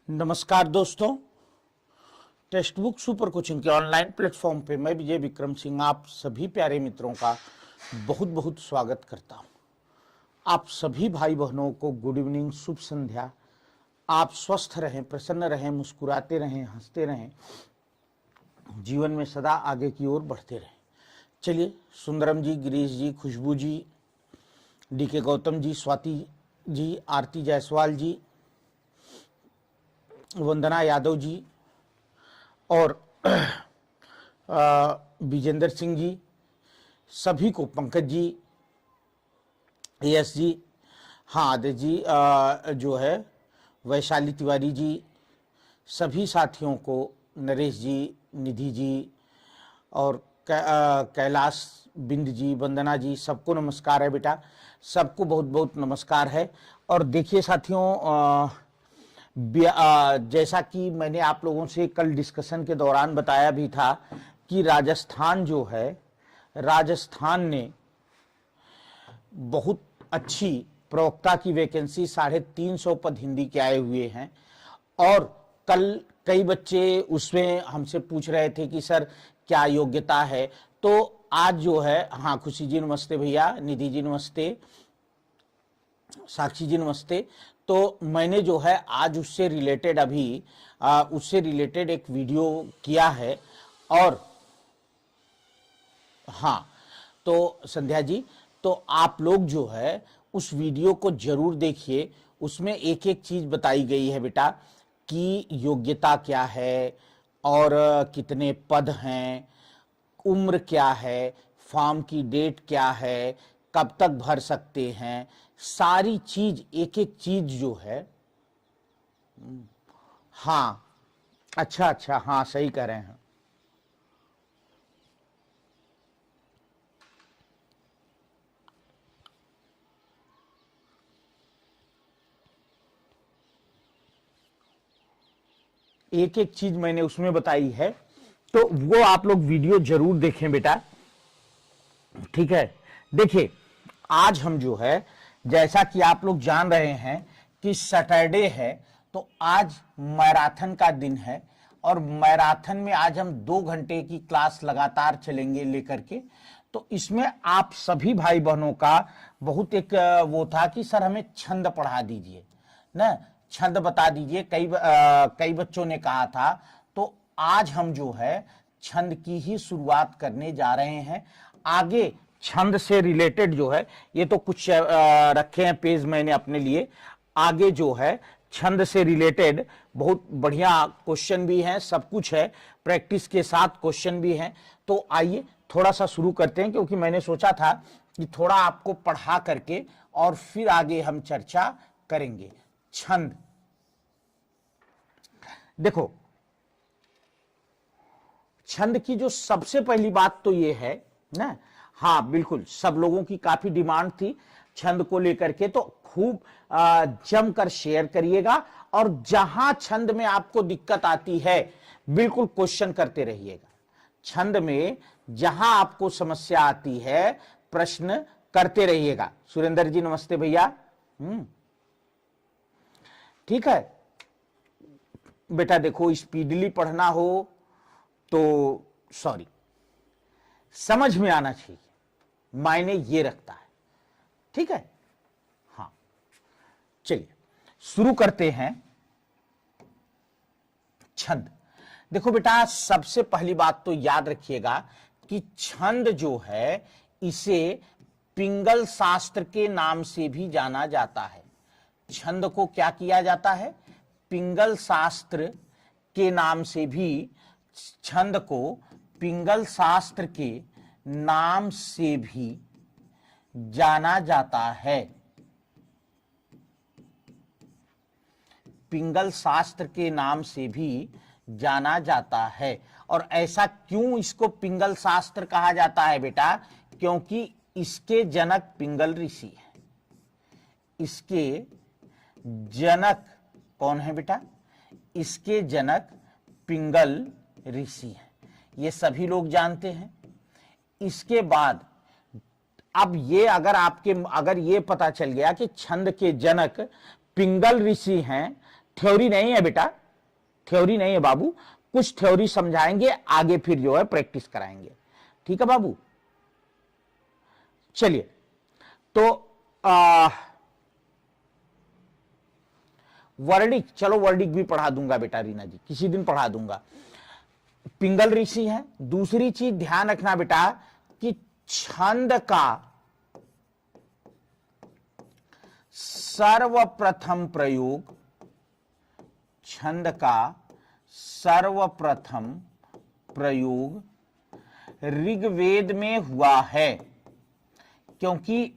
नमस्कार दोस्तों, text book super coaching के ऑनलाइन प्लेटफॉर्म पे मैं विजय विक्रम सिंह आप सभी प्यारे मित्रों का बहुत बहुत स्वागत करता हूं। आप सभी भाई बहनों को गुड इवनिंग, शुभ संध्या। आप स्वस्थ रहें, प्रसन्न रहें, मुस्कुराते रहें, हंसते रहें, जीवन में सदा आगे की ओर बढ़ते रहें। चलिए, सुंदरम जी, गिरीश जी, खुशबू जी, डीके गौतम जी, स्वाति जी, आरती जायसवाल जी, वंदना यादव जी और विजेंद्र सिंह जी, सभी को, पंकज जी, यश जी, हाँ आदित्य जी, जो है वैशाली तिवारी जी, सभी साथियों को, नरेश जी, निधि जी और कैलाश बिंद जी, वंदना जी, सबको नमस्कार है बेटा, सबको बहुत बहुत नमस्कार है। और देखिए साथियों, जैसा कि मैंने आप लोगों से कल डिस्कशन के दौरान बताया भी था कि राजस्थान जो है, राजस्थान ने बहुत अच्छी प्रवक्ता की वैकेंसी 350 पद हिंदी के आए हुए हैं। और कल कई बच्चे उसमें हमसे पूछ रहे थे कि सर क्या योग्यता है, तो आज जो है, हाँ खुशी जी नमस्ते भैया, निधि जी नमस्ते, साक्षी जी नमस्ते। तो मैंने जो है आज उससे रिलेटेड उससे रिलेटेड एक वीडियो किया है। और हाँ, तो संध्या जी, तो आप लोग जो है उस वीडियो को जरूर देखिए। उसमें एक एक चीज बताई गई है बेटा कि योग्यता क्या है और कितने पद हैं, उम्र क्या है, फॉर्म की डेट क्या है, कब तक भर सकते हैं, सारी चीज, एक एक चीज जो है। हाँ, अच्छा, हाँ सही कह रहे हैं। एक एक चीज मैंने उसमें बताई है, तो वो आप लोग वीडियो जरूर देखें बेटा, ठीक है। देखिए, आज हम जो है, जैसा कि आप लोग जान रहे हैं कि सैटरडे है, तो आज मैराथन का दिन है। और मैराथन में आज हम 2 घंटे की क्लास लगातार चलेंगे लेकर के। तो इसमें आप सभी भाई बहनों का बहुत एक वो था कि सर हमें छंद पढ़ा दीजिए ना, छंद बता दीजिए, कई बच्चों ने कहा था। तो आज हम जो है छंद की ही शुरुआत करने जा रहे हैं। आगे छंद से रिलेटेड जो है, ये तो कुछ रखे हैं पेज मैंने अपने लिए। आगे जो है छंद से रिलेटेड बहुत बढ़िया क्वेश्चन भी हैं, सब कुछ है, प्रैक्टिस के साथ क्वेश्चन भी हैं। तो आइए थोड़ा सा शुरू करते हैं, क्योंकि मैंने सोचा था कि थोड़ा आपको पढ़ा करके और फिर आगे हम चर्चा करेंगे। छंद देखो, छंद की जो सबसे पहली बात तो ये है ना, हाँ बिल्कुल, सब लोगों की काफी डिमांड थी छंद को लेकर के, तो खूब जमकर शेयर करिएगा। और जहां छंद में आपको दिक्कत आती है, बिल्कुल क्वेश्चन करते रहिएगा। छंद में जहां आपको समस्या आती है, प्रश्न करते रहिएगा। सुरेंद्र जी नमस्ते भैया, ठीक है बेटा। देखो, स्पीडली पढ़ना हो तो सॉरी, समझ में आना चाहिए, मायने ये रखता है, ठीक है। हाँ, चलिए शुरू करते हैं। छंद देखो बेटा, सबसे पहली बात तो याद रखिएगा कि छंद जो है, इसे पिंगल शास्त्र के नाम से भी जाना जाता है। छंद को क्या किया जाता है? पिंगल शास्त्र के नाम से भी, छंद को पिंगल शास्त्र के नाम से भी जाना जाता है। पिंगल शास्त्र के नाम से भी जाना जाता है। और ऐसा क्यों इसको पिंगल शास्त्र कहा जाता है बेटा? क्योंकि इसके जनक पिंगल ऋषि हैं। इसके जनक कौन है बेटा? इसके जनक पिंगल ऋषि हैं, ये सभी लोग जानते हैं। इसके बाद अब ये अगर ये पता चल गया कि छंद के जनक पिंगल ऋषि हैं, थ्योरी नहीं है बेटा, थ्योरी नहीं है बाबू, कुछ थ्योरी समझाएंगे आगे, फिर जो है प्रैक्टिस कराएंगे। ठीक है बाबू, चलिए। तो वर्डिक, चलो वर्डिक भी पढ़ा दूंगा बेटा रीना जी, किसी दिन पढ़ा दूंगा। पिंगल ऋषि है। दूसरी चीज ध्यान रखना बेटा कि छंद का सर्वप्रथम प्रयोग, छंद का सर्वप्रथम प्रयोग ऋग्वेद में हुआ है, क्योंकि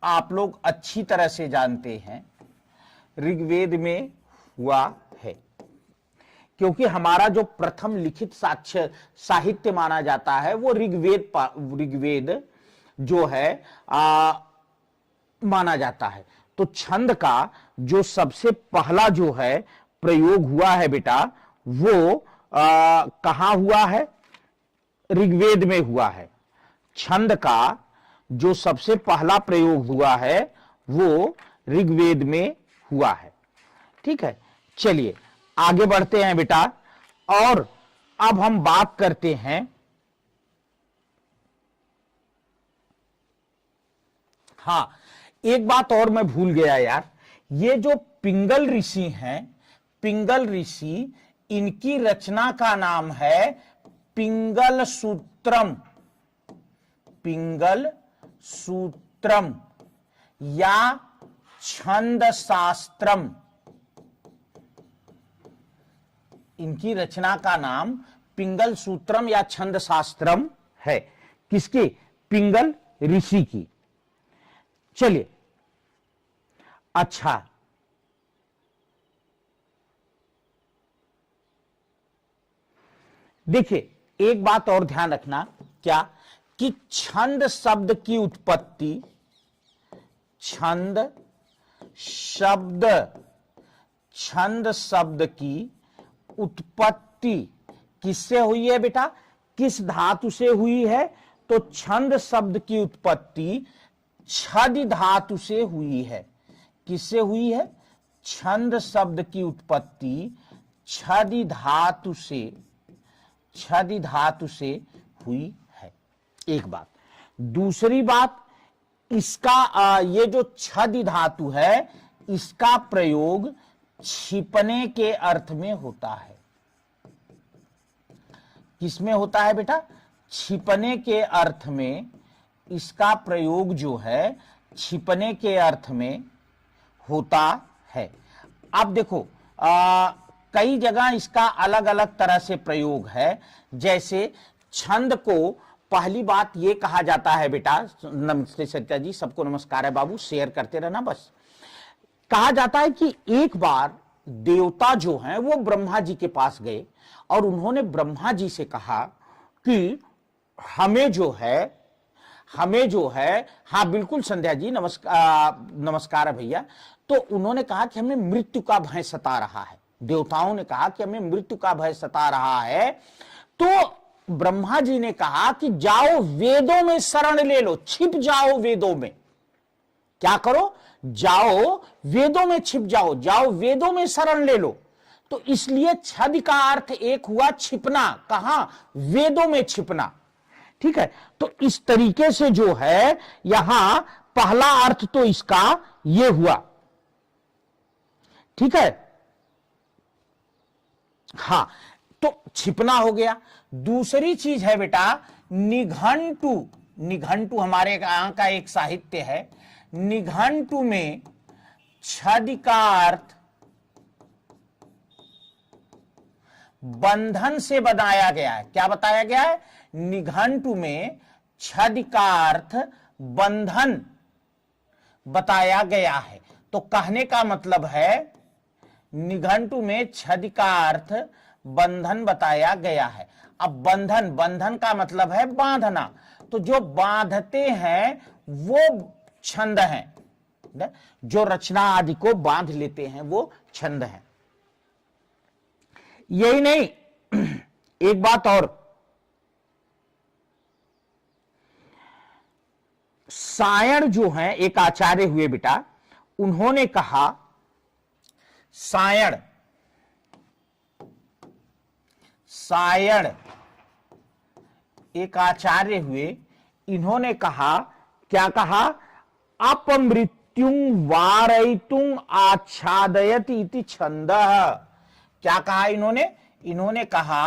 आप लोग अच्छी तरह से जानते हैं ऋग्वेद में हुआ है, क्योंकि हमारा जो प्रथम लिखित साहित्य माना जाता है वो ऋग्वेद जो है माना जाता है। तो छंद का जो सबसे पहला जो है प्रयोग हुआ है बेटा, वो कहां हुआ है? ऋग्वेद में हुआ है। छंद का जो सबसे पहला प्रयोग हुआ है वो ऋग्वेद में हुआ है। ठीक है, चलिए आगे बढ़ते हैं बेटा, और अब हम बात करते हैं, हां एक बात और मैं भूल गया यार, ये जो पिंगल ऋषि हैं, पिंगल ऋषि, इनकी रचना का नाम है पिंगल सूत्रम, पिंगल सूत्रम या छंद शास्त्रम। इनकी रचना का नाम पिंगल सूत्रम या छंद शास्त्रम है। किसकी? पिंगल ऋषि की। चलिए, अच्छा देखिए, एक बात और ध्यान रखना, क्या कि छंद शब्द की उत्पत्ति, छंद शब्द, छंद शब्द की उत्पत्ति किससे हुई है बेटा? किस धातु से हुई है? तो छंद शब्द की उत्पत्ति छदि धातु से हुई है। किससे हुई है? छंद शब्द की उत्पत्ति छदि धातु से, छदि धातु से हुई है। एक बात। दूसरी बात, इसका ये जो छदि धातु है, इसका प्रयोग छिपने के अर्थ में होता है। किसमें होता है बेटा? छिपने के अर्थ में इसका प्रयोग जो है छिपने के अर्थ में होता है। अब देखो, कई जगह इसका अलग अलग तरह से प्रयोग है। जैसे छंद को पहली बात ये कहा जाता है बेटा, नमस्ते सत्या जी, सबको नमस्कार है बाबू, शेयर करते रहना बस। कहा जाता है कि एक बार देवता जो हैं वो ब्रह्मा जी के पास गए और उन्होंने ब्रह्मा जी से कहा कि हमें जो है, हाँ बिल्कुल संध्या जी, नमस्कार है भैया। तो उन्होंने कहा कि हमें मृत्यु का भय सता रहा है, देवताओं ने कहा कि हमें मृत्यु का भय सता रहा है। तो ब्रह्मा जी ने कहा कि जाओ वेदों में शरण ले लो, छिप जाओ वेदों में। क्या करो? जाओ वेदों में छिप जाओ, जाओ वेदों में शरण ले लो। तो इसलिए छद का अर्थ एक हुआ छिपना, कहां? वेदों में छिपना। ठीक है, तो इस तरीके से जो है यहां पहला अर्थ तो इसका ये हुआ। ठीक है, हां, तो छिपना हो गया। दूसरी चीज है बेटा निघंटु। निघंटु हमारे यहां का एक साहित्य है। निघंटु में छद का अर्थ बंधन से बताया गया है। क्या बताया गया है? निघंटु में छद का अर्थ बंधन बताया गया है। तो कहने का मतलब है निघंटु में छद का अर्थ बंधन बताया गया है। अब बंधन, बंधन का मतलब है बांधना, तो जो बांधते हैं वो छंद हैं, जो रचना आदि को बांध लेते हैं वो छंद हैं। यही नहीं, एक बात और, सायण जो हैं एक आचार्य हुए बेटा, उन्होंने कहा सायण, सायण एक आचार्य हुए, इन्होंने कहा, क्या कहा? अपमृत्युं वारयितुं आच्छादयति इति छंदः। क्या कहा इन्होंने? इन्होंने कहा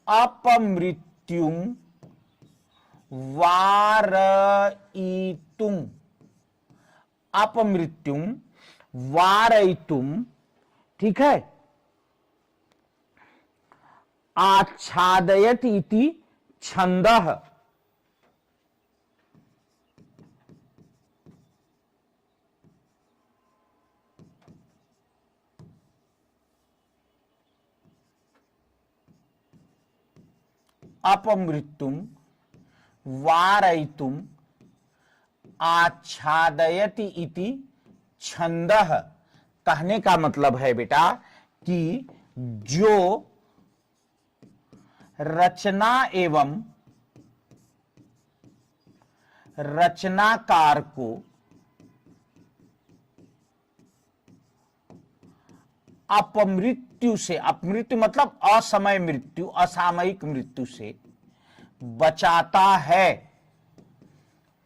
अपमृत्युं वारयितुं, अपमृत्युं वारयितुं, ठीक है, आच्छादयति इति छंदः। अपमृत्युं वारयितुं आच्छादयति इति छंदः। कहने का मतलब है बेटा कि जो रचना एवं रचनाकार को अपमृत्यु से, अपमृत्यु मतलब असमय मृत्यु, असामयिक मृत्यु से बचाता है,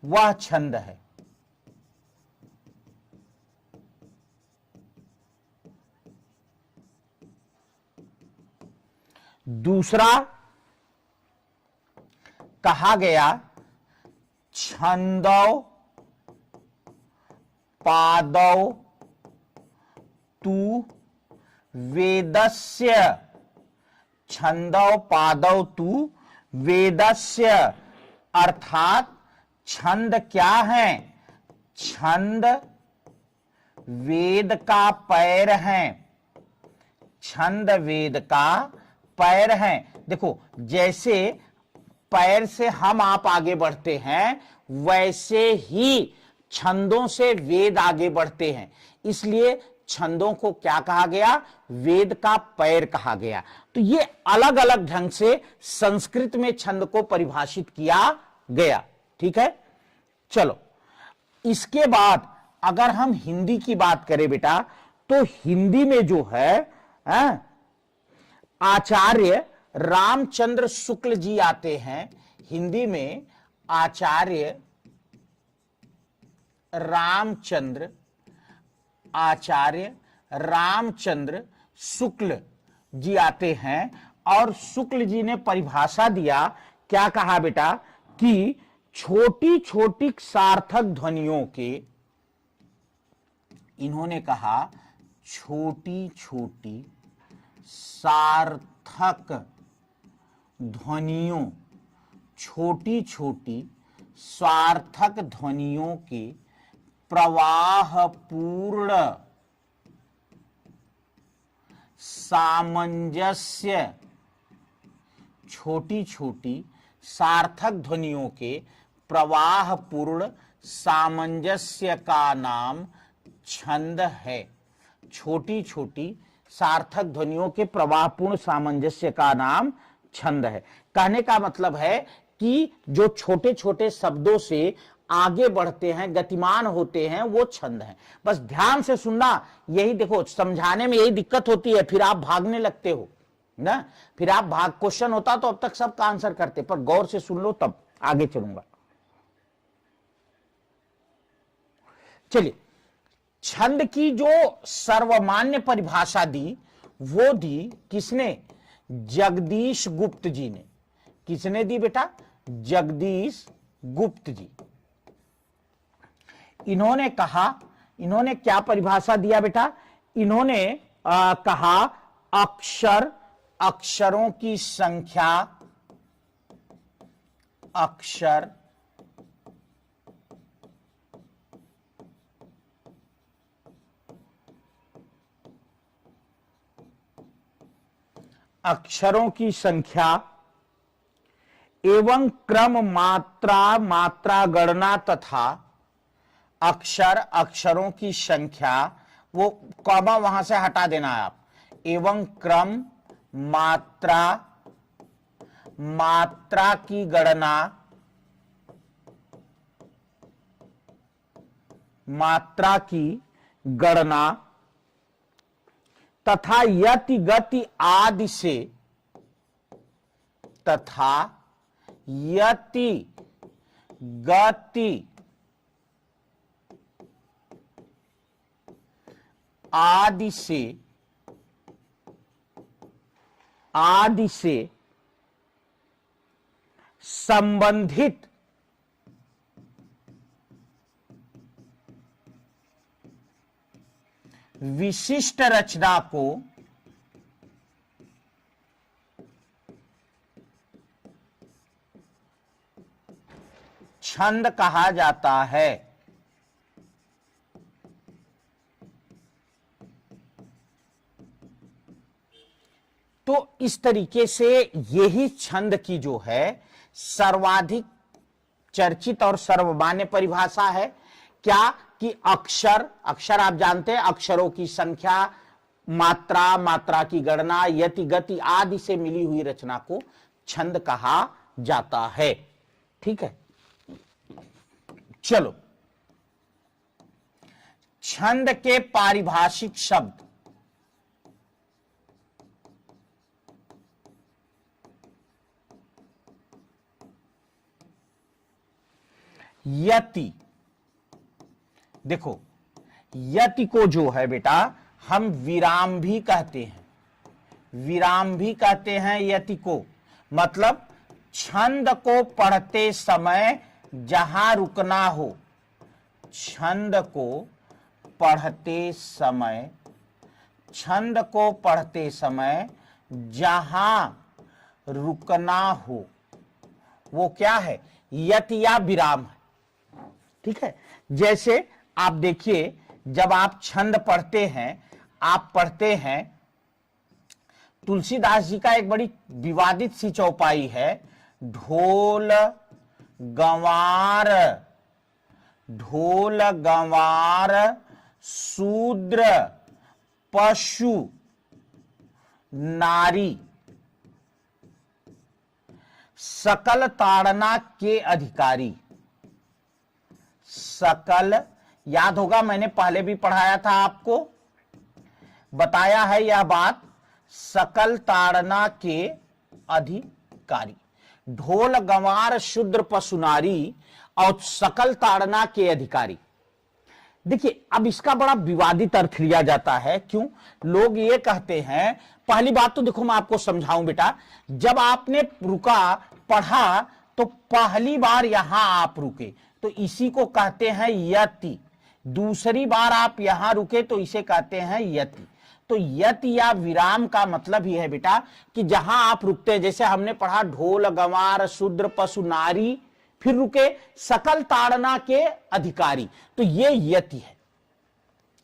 वह छंद है। दूसरा कहा गया छंदौ पादौ तु वेदस्य, छंदौ पादौ तु वेदस्य, अर्थात छंद क्या है? छंद वेद का पैर है, छंद वेद का पैर है। देखो, जैसे पैर से हम आप आगे बढ़ते हैं, वैसे ही छंदों से वेद आगे बढ़ते हैं। इसलिए छंदों को क्या कहा गया? वेद का पैर कहा गया। तो ये अलग अलग ढंग से संस्कृत में छंद को परिभाषित किया गया। ठीक है, चलो इसके बाद अगर हम हिंदी की बात करें बेटा, तो हिंदी में जो है आचार्य रामचंद्र शुक्ल जी आते हैं। हिंदी में आचार्य रामचंद्र शुक्ल जी आते हैं, और शुक्ल जी ने परिभाषा दिया, क्या कहा बेटा? कि छोटी छोटी सार्थक ध्वनियों के, इन्होंने कहा छोटी छोटी सार्थक ध्वनियों, छोटी छोटी सार्थक ध्वनियों के प्रवाहपूर्ण सामंजस्य, छोटी छोटी सार्थक ध्वनियों के प्रवाहपूर्ण सामंजस्य का नाम छंद है। छोटी छोटी सार्थक ध्वनियों के प्रवाहपूर्ण सामंजस्य का नाम छंद है। कहने का मतलब है कि जो छोटे छोटे शब्दों से आगे बढ़ते हैं, गतिमान होते हैं, वो छंद है। बस ध्यान से सुनना, यही देखो समझाने में यही दिक्कत होती है, फिर आप भागने लगते हो ना, फिर आप भाग, क्वेश्चन होता तो अब तक सबका आंसर करते, पर गौर से सुन लो तब आगे चलूंगा। चलिए, छंद की जो सर्वमान्य परिभाषा दी, वो दी किसने? जगदीश गुप्त जी ने। किसने दी बेटा? जगदीश गुप्त जी। इन्होंने कहा, इन्होंने क्या परिभाषा दिया बेटा? इन्होंने कहा अक्षर, अक्षरों की संख्या, अक्षर अक्षरों की संख्या एवं क्रम, मात्रा, मात्रा गणना तथा अक्षर, अक्षरों की संख्या, वो कॉमा वहां से हटा देना है आप, एवं क्रम, मात्रा, मात्रा की गणना, मात्रा की गणना तथा यति गति आदि से, तथा यति गति आदि से संबंधित विशिष्ट रचना को छंद कहा जाता है। तो इस तरीके से यही छंद की जो है सर्वाधिक चर्चित और सर्वमान्य परिभाषा है। क्या कि अक्षर आप जानते हैं, अक्षरों की संख्या, मात्रा की गणना, यति गति आदि से मिली हुई रचना को छंद कहा जाता है। ठीक है, चलो छंद के पारिभाषिक शब्द। यति, देखो यति को जो है बेटा हम विराम भी कहते हैं, विराम भी कहते हैं यति को। मतलब छंद को पढ़ते समय जहां रुकना हो, छंद को पढ़ते समय जहां रुकना हो वो क्या है, यति या विराम है। ठीक है, जैसे आप देखिए जब आप छंद पढ़ते हैं, आप पढ़ते हैं तुलसीदास जी का एक बड़ी विवादित सी चौपाई है, ढोल गंवार शूद्र पशु नारी सकल ताड़ना के अधिकारी। सकल याद होगा, मैंने पहले भी पढ़ाया था, आपको बताया है यह बात, सकल ताड़ना के अधिकारी। ढोल गंवार शूद्र पशु नारी और सकल ताड़ना के अधिकारी। देखिए अब इसका बड़ा विवादित अर्थ लिया जाता है। क्यों? लोग ये कहते हैं, पहली बात तो देखो मैं आपको समझाऊं बेटा, जब आपने पढ़ा तो पहली बार यहां आप रुके तो इसी को कहते हैं यति। दूसरी बार आप यहां रुके तो इसे कहते हैं यति। तो यति या विराम का मतलब ही है बेटा कि जहां आप रुकते हैं, जैसे हमने पढ़ा ढोल गंवार शूद्र पशु नारी, फिर रुके सकल ताड़ना के अधिकारी, तो ये यति है।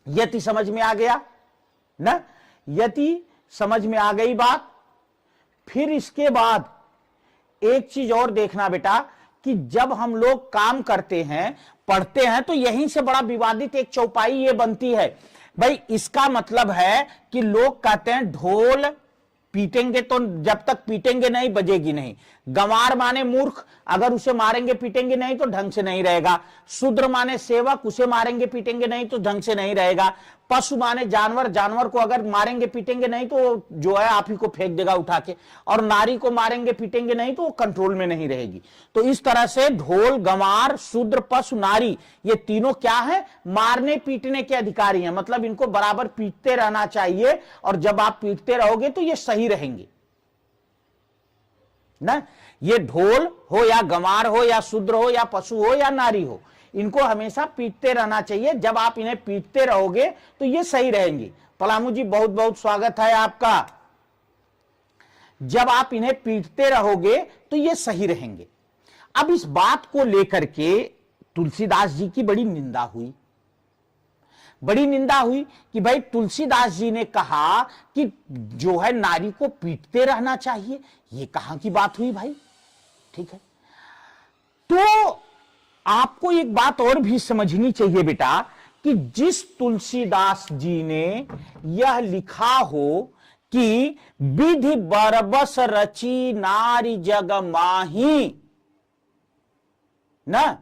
यति समझ में आ गया ना? यति समझ में आ गई बात। फिर इसके बाद एक चीज और देखना बेटा कि जब हम लोग काम करते हैं, पढ़ते हैं, तो यहीं से बड़ा विवादित एक चौपाई ये बनती है। भाई इसका मतलब है कि लोग कहते हैं ढोल पीटेंगे तो जब तक पीटेंगे नहीं बजेगी नहीं। गंवार माने मूर्ख, अगर उसे मारेंगे पीटेंगे नहीं तो ढंग से नहीं रहेगा। शूद्र माने सेवक, उसे मारेंगे पीटेंगे नहीं तो ढंग से नहीं रहेगा। पशु माने जानवर, जानवर को अगर मारेंगे पीटेंगे नहीं तो जो है आप ही को फेंक देगा उठा के। और नारी को मारेंगे पीटेंगे नहीं तो वो कंट्रोल में नहीं रहेगी। तो इस तरह से ढोल गंवार शूद्र पशु नारी ये तीनों क्या है, मारने पीटने के अधिकारी हैं। मतलब इनको बराबर पीटते रहना चाहिए, और जब आप पीटते रहोगे तो ये सही रहेंगे ना। ये ढोल हो या गंवार हो या शूद्र हो या पशु हो या नारी हो, इनको हमेशा पीटते रहना चाहिए। जब आप इन्हें पीटते रहोगे तो ये सही रहेंगे। पलामू जी बहुत बहुत स्वागत है आपका। जब आप इन्हें पीटते रहोगे तो ये सही रहेंगे। अब इस बात को लेकर के तुलसीदास जी की बड़ी निंदा हुई, बड़ी निंदा हुई कि भाई तुलसीदास जी ने कहा कि जो है नारी को पीटते रहना चाहिए। ये कहां की बात हुई भाई? ठीक है, तो आपको एक बात और भी समझनी चाहिए बेटा कि जिस तुलसीदास जी ने यह लिखा हो कि विधि बरबस रची नारी जग माही ना,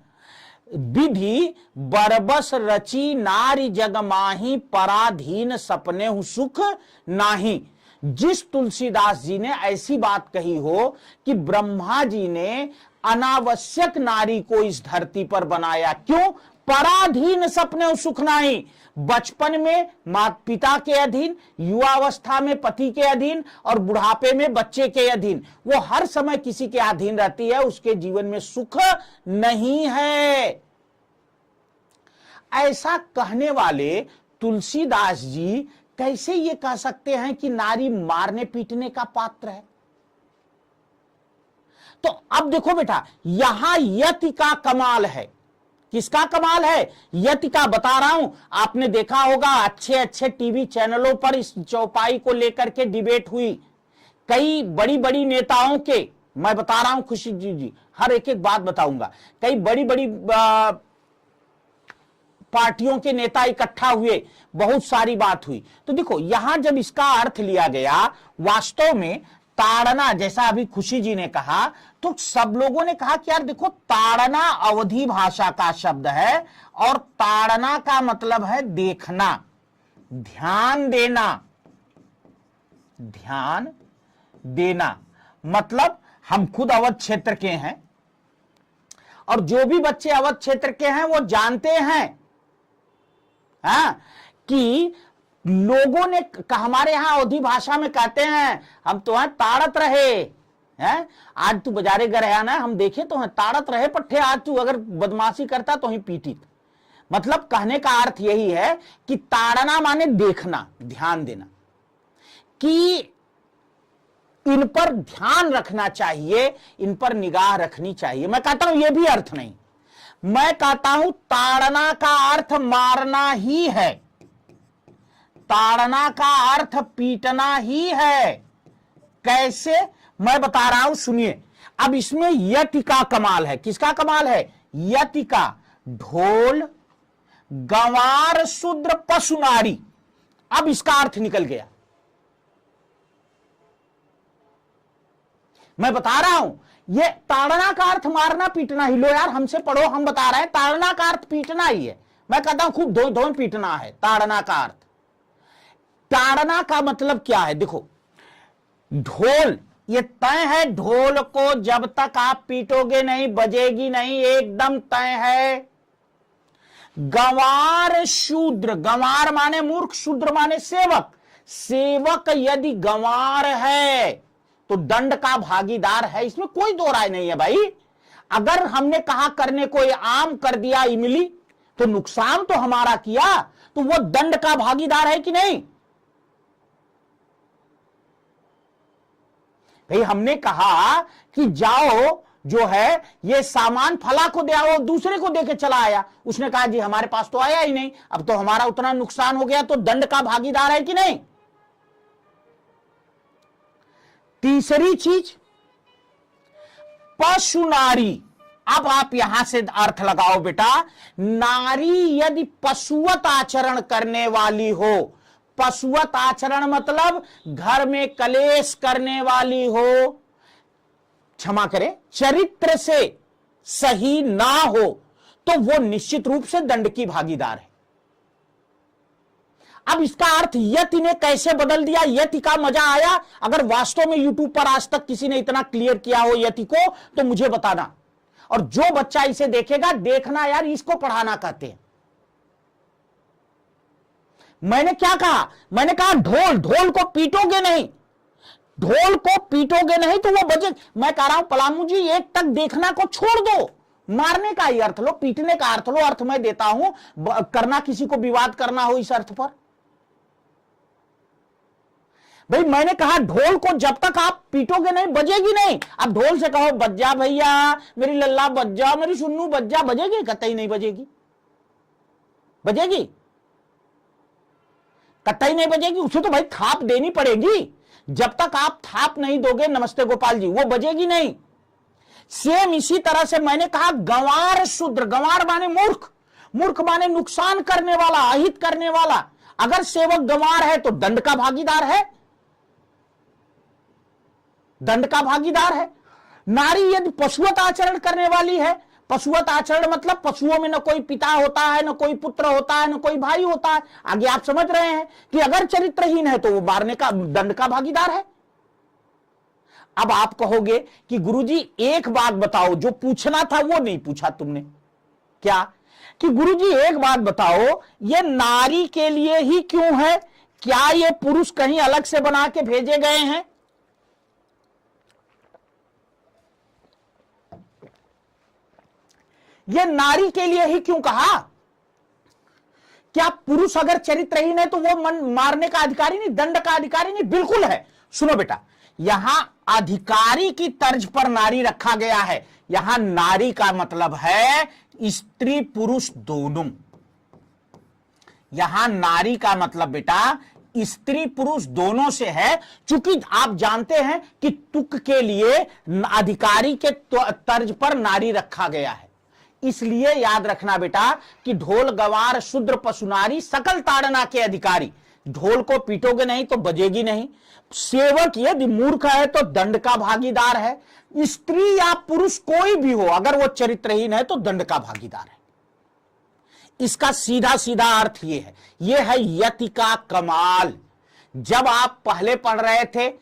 विधि बरबस रची नारी जग माही, पराधीन सपने हूं सुख नाही। जिस तुलसीदास जी ने ऐसी बात कही हो कि ब्रह्मा जी ने अनावश्यक नारी को इस धरती पर बनाया, क्यों? पराधीन सपने सुख नाही। बचपन में माता पिता के अधीन, युवावस्था में पति के अधीन और बुढ़ापे में बच्चे के अधीन, वो हर समय किसी के अधीन रहती है, उसके जीवन में सुख नहीं है। ऐसा कहने वाले तुलसीदास जी कैसे ये कह सकते हैं कि नारी मारने पीटने का पात्र है? तो अब देखो बेटा, यहां यति का कमाल है। किसका कमाल है? यति का। बता रहा हूं, आपने देखा होगा अच्छे अच्छे टीवी चैनलों पर इस चौपाई को लेकर के डिबेट हुई। कई बड़ी बड़ी नेताओं के, मैं बता रहा हूं खुशी जी, हर एक एक बात बताऊंगा। कई बड़ी बड़ी पार्टियों के नेता इकट्ठा हुए, बहुत सारी बात हुई। तो देखो यहां जब इसका अर्थ लिया गया, वास्तव में ताड़ना, जैसा अभी खुशी जी ने कहा, तो सब लोगों ने कहा कि यार देखो, ताड़ना अवधी भाषा का शब्द है और ताड़ना का मतलब है देखना, ध्यान देना। ध्यान देना मतलब हम खुद अवध क्षेत्र के हैं और जो भी बच्चे अवध क्षेत्र के हैं वो जानते हैं कि लोगों ने हमारे यहां अवधी भाषा में कहते हैं, हम तो हैं ताड़त रहे हैं। आज तू बाजारे गया ना, हम देखे तो हैं ताड़त रहे पट्टे, आज तू अगर बदमाशी करता तो ही पीटित। मतलब कहने का अर्थ यही है कि ताड़ना माने देखना, ध्यान देना, कि इन पर ध्यान रखना चाहिए, इन पर निगाह रखनी चाहिए। मैं कहता हूं यह भी अर्थ नहीं, मैं कहता हूं ताड़ना का अर्थ मारना ही है, ताड़ना का अर्थ पीटना ही है। कैसे? मैं बता रहा हूं, सुनिए। अब इसमें यति का कमाल है। किसका कमाल है? यति का। ढोल गंवार शूद्र पशु नारी, अब इसका अर्थ निकल गया। मैं बता रहा हूं, ये ताड़ना का अर्थ मारना पीटना ही। लो यार हमसे पढ़ो, हम बता रहे हैं ताड़ना का अर्थ पीटना ही है। मैं कहता हूं खूब धो पीटना है ताड़ना का अर्थ। ताड़ना का मतलब क्या है? देखो, ढोल ये तय है, ढोल को जब तक आप पीटोगे नहीं बजेगी नहीं, एकदम तय है। गंवार शूद्र, गंवार माने मूर्ख, शूद्र माने सेवक। सेवक यदि गंवार है तो दंड का भागीदार है, इसमें कोई दो राय नहीं है भाई। अगर हमने कहा करने को ये आम कर दिया इमली, तो नुकसान तो हमारा किया, तो वो दंड का भागीदार है कि नहीं? भाई हमने कहा कि जाओ जो है ये सामान फला को दे आओ, दूसरे को देके चला आया, उसने कहा जी हमारे पास तो आया ही नहीं, अब तो हमारा उतना नुकसान हो गया, तो दंड का भागीदार है कि नहीं? तीसरी चीज, पशु नारी। अब आप यहां से अर्थ लगाओ बेटा। नारी यदि पशुवत आचरण करने वाली हो, पशुवत आचरण मतलब घर में कलेश करने वाली हो, क्षमा करें, चरित्र से सही ना हो, तो वो निश्चित रूप से दंड की भागीदार है। अब इसका अर्थ यति ने कैसे बदल दिया? यति का मजा आया? अगर वास्तव में यूट्यूब पर आज तक किसी ने इतना क्लियर किया हो यति को, तो मुझे बताना। और जो बच्चा इसे देखेगा, देखना यार इसको पढ़ाना कहते हैं। मैंने क्या कहा? मैंने कहा ढोल, ढोल को पीटोगे नहीं, ढोल को पीटोगे नहीं तो वो बजे। मैं कह रहा हूं पलामू जी, एक तक देखना को छोड़ दो, मारने का ही अर्थ लो, पीटने का अर्थ लो। अर्थ मैं देता हूं, करना किसी को विवाद करना हो इस अर्थ पर। भाई मैंने कहा ढोल को जब तक आप पीटोगे नहीं बजेगी नहीं। अब ढोल से कहो बज जा भैया, मेरी लल्ला बज जा, मेरी सुन्नू बज जा, बजेगी? कतई नहीं बजेगी। बजेगी? कतई नहीं बजेगी। उसे तो भाई थाप देनी पड़ेगी। जब तक आप थाप नहीं दोगे, नमस्ते गोपाल जी, वो बजेगी नहीं। सेम इसी तरह से मैंने कहा गंवार शूद्र, गंवार माने मूर्ख, मूर्ख माने नुकसान करने वाला, अहित करने वाला। अगर सेवक गंवार है तो दंड का भागीदार है, दंड का भागीदार है। नारी यदि पशुवत आचरण करने वाली है, पशुवत आचरण मतलब पशुओं में न कोई पिता होता है, न कोई पुत्र होता है, न कोई भाई होता है। आगे आप समझ रहे हैं कि अगर चरित्रहीन है तो वो मारने का, दंड का भागीदार है। अब आप कहोगे कि गुरुजी एक बात बताओ, जो पूछना था वो नहीं पूछा तुमने। क्या? कि गुरुजी एक बात बताओ, ये नारी के लिए ही क्यों है? क्या ये पुरुष कहीं अलग से बना के भेजे गए हैं? ये नारी के लिए ही क्यों कहा? क्या पुरुष अगर चरित्रहीन है तो वो मारने का अधिकारी नहीं, दंड का अधिकारी नहीं? बिल्कुल है। सुनो बेटा, यहां अधिकारी की तर्ज पर नारी रखा गया है। यहां नारी का मतलब है स्त्री पुरुष दोनों। यहां नारी का मतलब बेटा स्त्री पुरुष दोनों से है। चूंकि आप जानते हैं कि तुक के लिए अधिकारी के तर्ज पर नारी रखा गया है, इसलिए याद रखना बेटा कि ढोल गवार शूद्र पशु नारी सकल ताड़ना के अधिकारी। ढोल को पीटोगे नहीं तो बजेगी नहीं। सेवक यदि मूर्ख है तो दंड का भागीदार है। स्त्री या पुरुष कोई भी हो, अगर वो चरित्रहीन है तो दंड का भागीदार है। इसका सीधा सीधा अर्थ ये है यति का कमाल। जब आप पहले पढ़ रहे थे,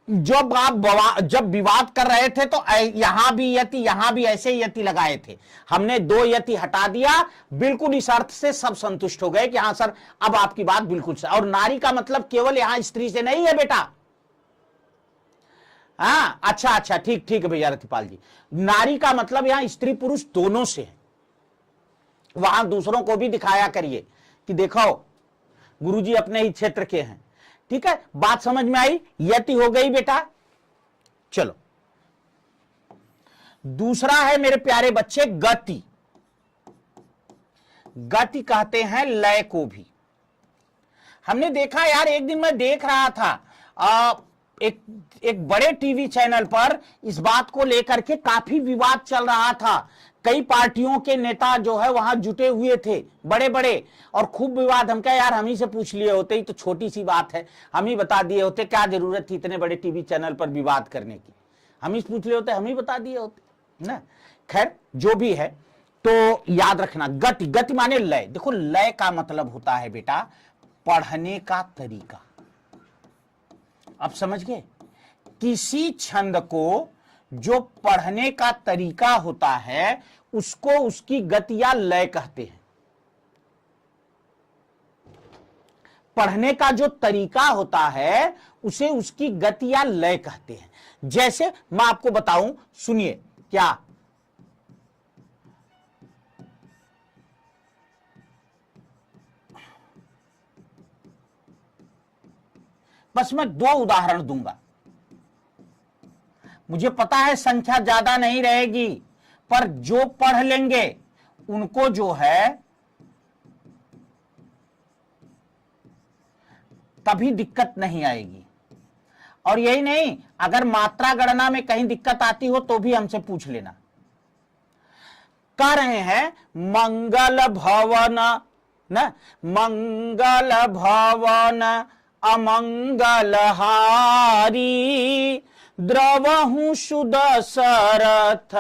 जब विवाद कर रहे थे तो यहां भी यति, यहां भी ऐसे यति लगाए थे। हमने 2 यति हटा दिया, बिल्कुल इस अर्थ से सब संतुष्ट हो गए कि हां सर अब आपकी बात बिल्कुल सही। और नारी का मतलब केवल यहां स्त्री से नहीं है बेटा। हाँ, अच्छा, ठीक है भैया रतिपाल जी। नारी का मतलब यहां स्त्री पुरुष दोनों से है। वहां दूसरों को भी दिखाया करिए कि देखो गुरुजी अपने ही क्षेत्र के हैं। ठीक है, बात समझ में आई? यति हो गई बेटा। चलो, दूसरा है मेरे प्यारे बच्चे गति। गति कहते हैं लय को भी। हमने देखा यार, एक दिन मैं देख रहा था एक बड़े टीवी चैनल पर इस बात को लेकर के काफी विवाद चल रहा था। कई पार्टियों के नेता जो है वहां जुटे हुए थे, बड़े बड़े, और खूब विवाद। हम क्या यार, हम ही से पूछ लिए होते, ही तो छोटी सी बात है, हम ही बता दिए होते, क्या जरूरत थी इतने बड़े टीवी चैनल पर विवाद करने की। हम ही पूछ लिए होते, हम ही बता दिए होते ना। खैर जो भी है, तो याद रखना गति, गति माने लय। देखो लय का मतलब होता है बेटा पढ़ने का तरीका। अब समझ गए? किसी छंद को जो पढ़ने का तरीका होता है उसको उसकी गति या लय कहते हैं। पढ़ने का जो तरीका होता है उसे उसकी गति या लय कहते हैं। जैसे मैं आपको बताऊं, सुनिए। क्या? बस मैं 2 उदाहरण दूंगा। मुझे पता है संख्या ज्यादा नहीं रहेगी, पर जो पढ़ लेंगे उनको जो है कभी दिक्कत नहीं आएगी। और यही नहीं, अगर मात्रा गणना में कहीं दिक्कत आती हो तो भी हमसे पूछ लेना। कह रहे हैं मंगल भवन न, मंगल भवन अमंगल हारी, द्रवहु सुदशरथ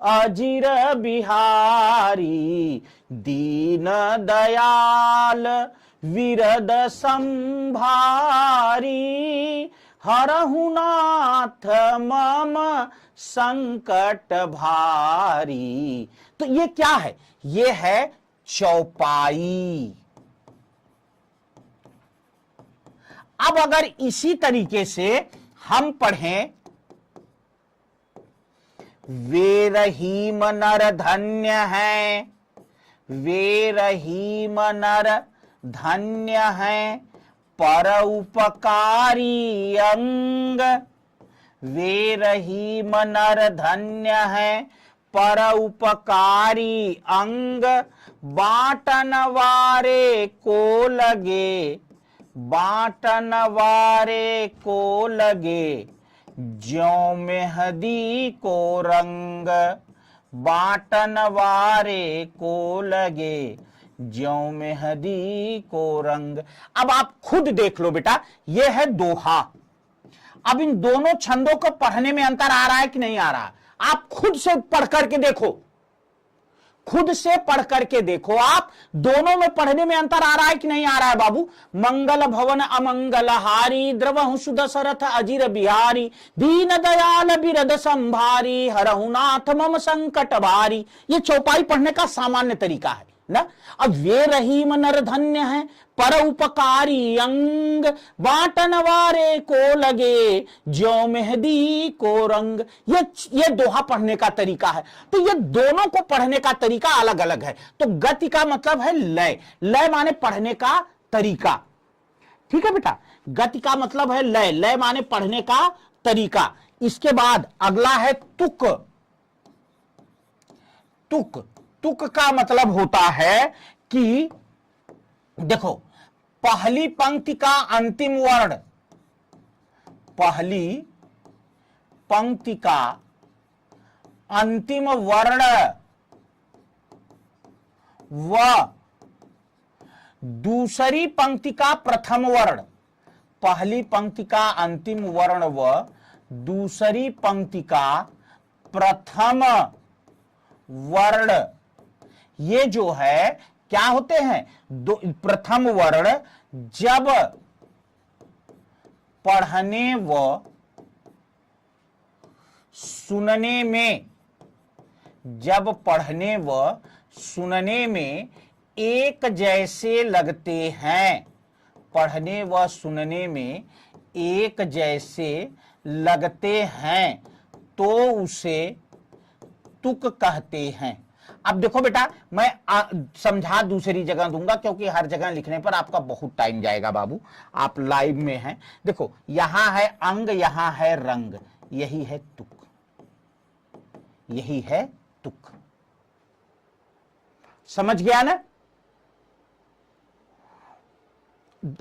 अजिर बिहारी, दीन दयाल विरद संभारी, हरहु नाथ मम संकट भारी। तो ये क्या है? ये है चौपाई। अब अगर इसी तरीके से हम पढ़ें, वे रहीम नर धन्य हैं, वे रहीम नर धन्य हैं, पर उपकारी अंग, वे रहीम नर धन्य हैं, पर उपकारी अंग, बाटन वारे को लगे, बाटन वारे को लगे, ज्यों मेहदी को रंग, बाटन वारे को लगे, ज्यों मेहदी को रंग। अब आप खुद देख लो बेटा, यह है दोहा। अब इन दोनों छंदों को पढ़ने में अंतर आ रहा है कि नहीं आ रहा? आप खुद से पढ़ करके देखो। खुद से पढ़ करके देखो आप, दोनों में पढ़ने में अंतर आ रहा है कि नहीं आ रहा है बाबू। मंगल भवन अमंगल हारी, द्रवहु सुदशरथ अजिर बिहारी, दीन दयाल बिरद संभारी, हरहु नाथ मम संकट भारी। ये चौपाई पढ़ने का सामान्य तरीका है ना। अब वे रहीम नर धन्य है, पर उपकारी अंग, बाटन वारे को लगे, जो मेहदी को रंग। ये दोहा पढ़ने का तरीका है। तो ये दोनों को पढ़ने का तरीका अलग अलग है। तो गति का मतलब है लय, लय माने पढ़ने का तरीका। ठीक है बेटा, गति का मतलब है लय, लय माने पढ़ने का तरीका। इसके बाद अगला है तुक। तुक, तुक का मतलब होता है कि देखो, पहली पंक्ति का अंतिम वर्ण, पहली पंक्ति का अंतिम वर्ण व दूसरी पंक्ति का प्रथम वर्ण, पहली पंक्ति का अंतिम वर्ण व दूसरी पंक्ति का प्रथम वर्ण, ये जो है क्या होते हैं, दो प्रथम वर्ण जब पढ़ने व सुनने में, जब पढ़ने व सुनने में एक जैसे लगते हैं, पढ़ने व सुनने में एक जैसे लगते हैं, तो उसे तुक कहते हैं। अब देखो बेटा, मैं समझा दूसरी जगह दूंगा, क्योंकि हर जगह लिखने पर आपका बहुत टाइम जाएगा बाबू, आप लाइव में हैं। देखो, यहां है अंग, यहां है रंग, यही है तुक, यही है तुक। समझ गया ना?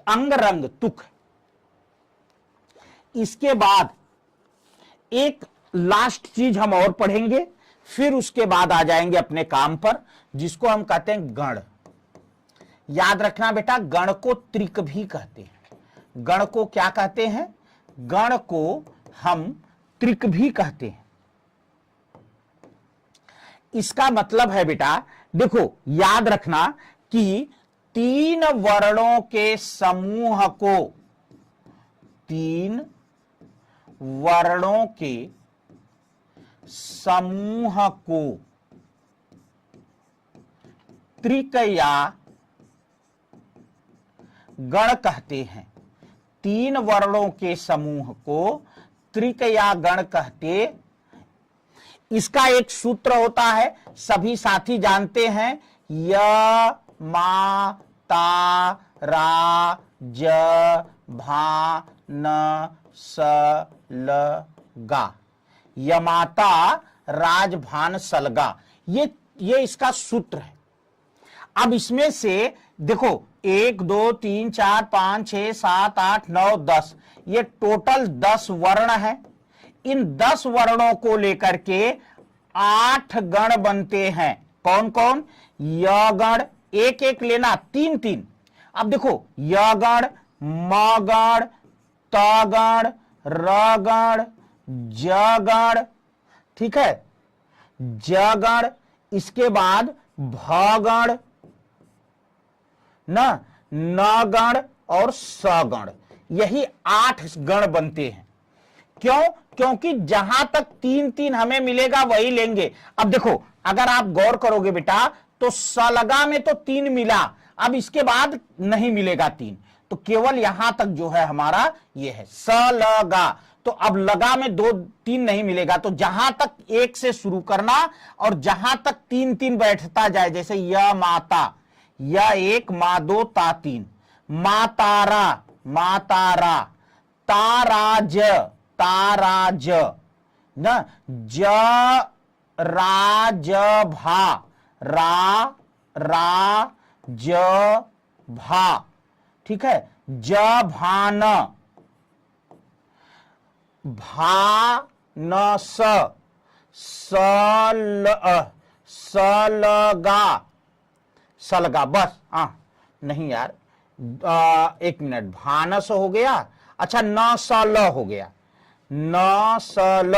अंग रंग तुक। इसके बाद एक लास्ट चीज हम और पढ़ेंगे, फिर उसके बाद आ जाएंगे अपने काम पर, जिसको हम कहते हैं गण। याद रखना बेटा, गण को त्रिक भी कहते हैं। गण को क्या कहते हैं? गण को हम त्रिक भी कहते हैं। इसका मतलब है बेटा, देखो याद रखना कि तीन वर्णों के समूह को, तीन वर्णों के समूह को त्रिक या गण कहते हैं। तीन वर्णों के समूह को त्रिक या गण कहते। इसका एक सूत्र होता है, सभी साथी जानते हैं, य मा ता रा ज भा न स ल गा। यमाता राजभान सलगा, ये इसका सूत्र है। अब इसमें से देखो 1 2 3 4 5 6 7 8 9 10, ये टोटल 10 वर्ण है। इन 10 वर्णों को लेकर के 8 गण बनते हैं। कौन कौन? य गण, एक एक लेना, 3 3। अब देखो, य गण, म गण, त गण, र गण, ज गण, ठीक है, ज गण, इसके बाद भ गण, न गण और स गण, यही 8 गण बनते हैं। क्यों? क्योंकि जहां तक 3 3 हमें मिलेगा वही लेंगे। अब देखो, अगर आप गौर करोगे बेटा, तो सलगा में तो 3 मिला, अब इसके बाद नहीं मिलेगा 3, तो केवल यहां तक जो है हमारा ये है सलगा। तो अब लगा में 2 3 नहीं मिलेगा, तो जहां तक 1 से शुरू करना और जहां तक 3 3 बैठता जाए, जैसे य माता, य 1 मा 2 ता 3, मातारा, मातारा, ताराज, ताराज, न ज राज भा, रा रा ज भा, ठीक है, ज भान, भा न स, सलगा, सलगा, बस। नहीं यार, 1 मिनट, भानस हो गया, अच्छा न सल हो गया, न सल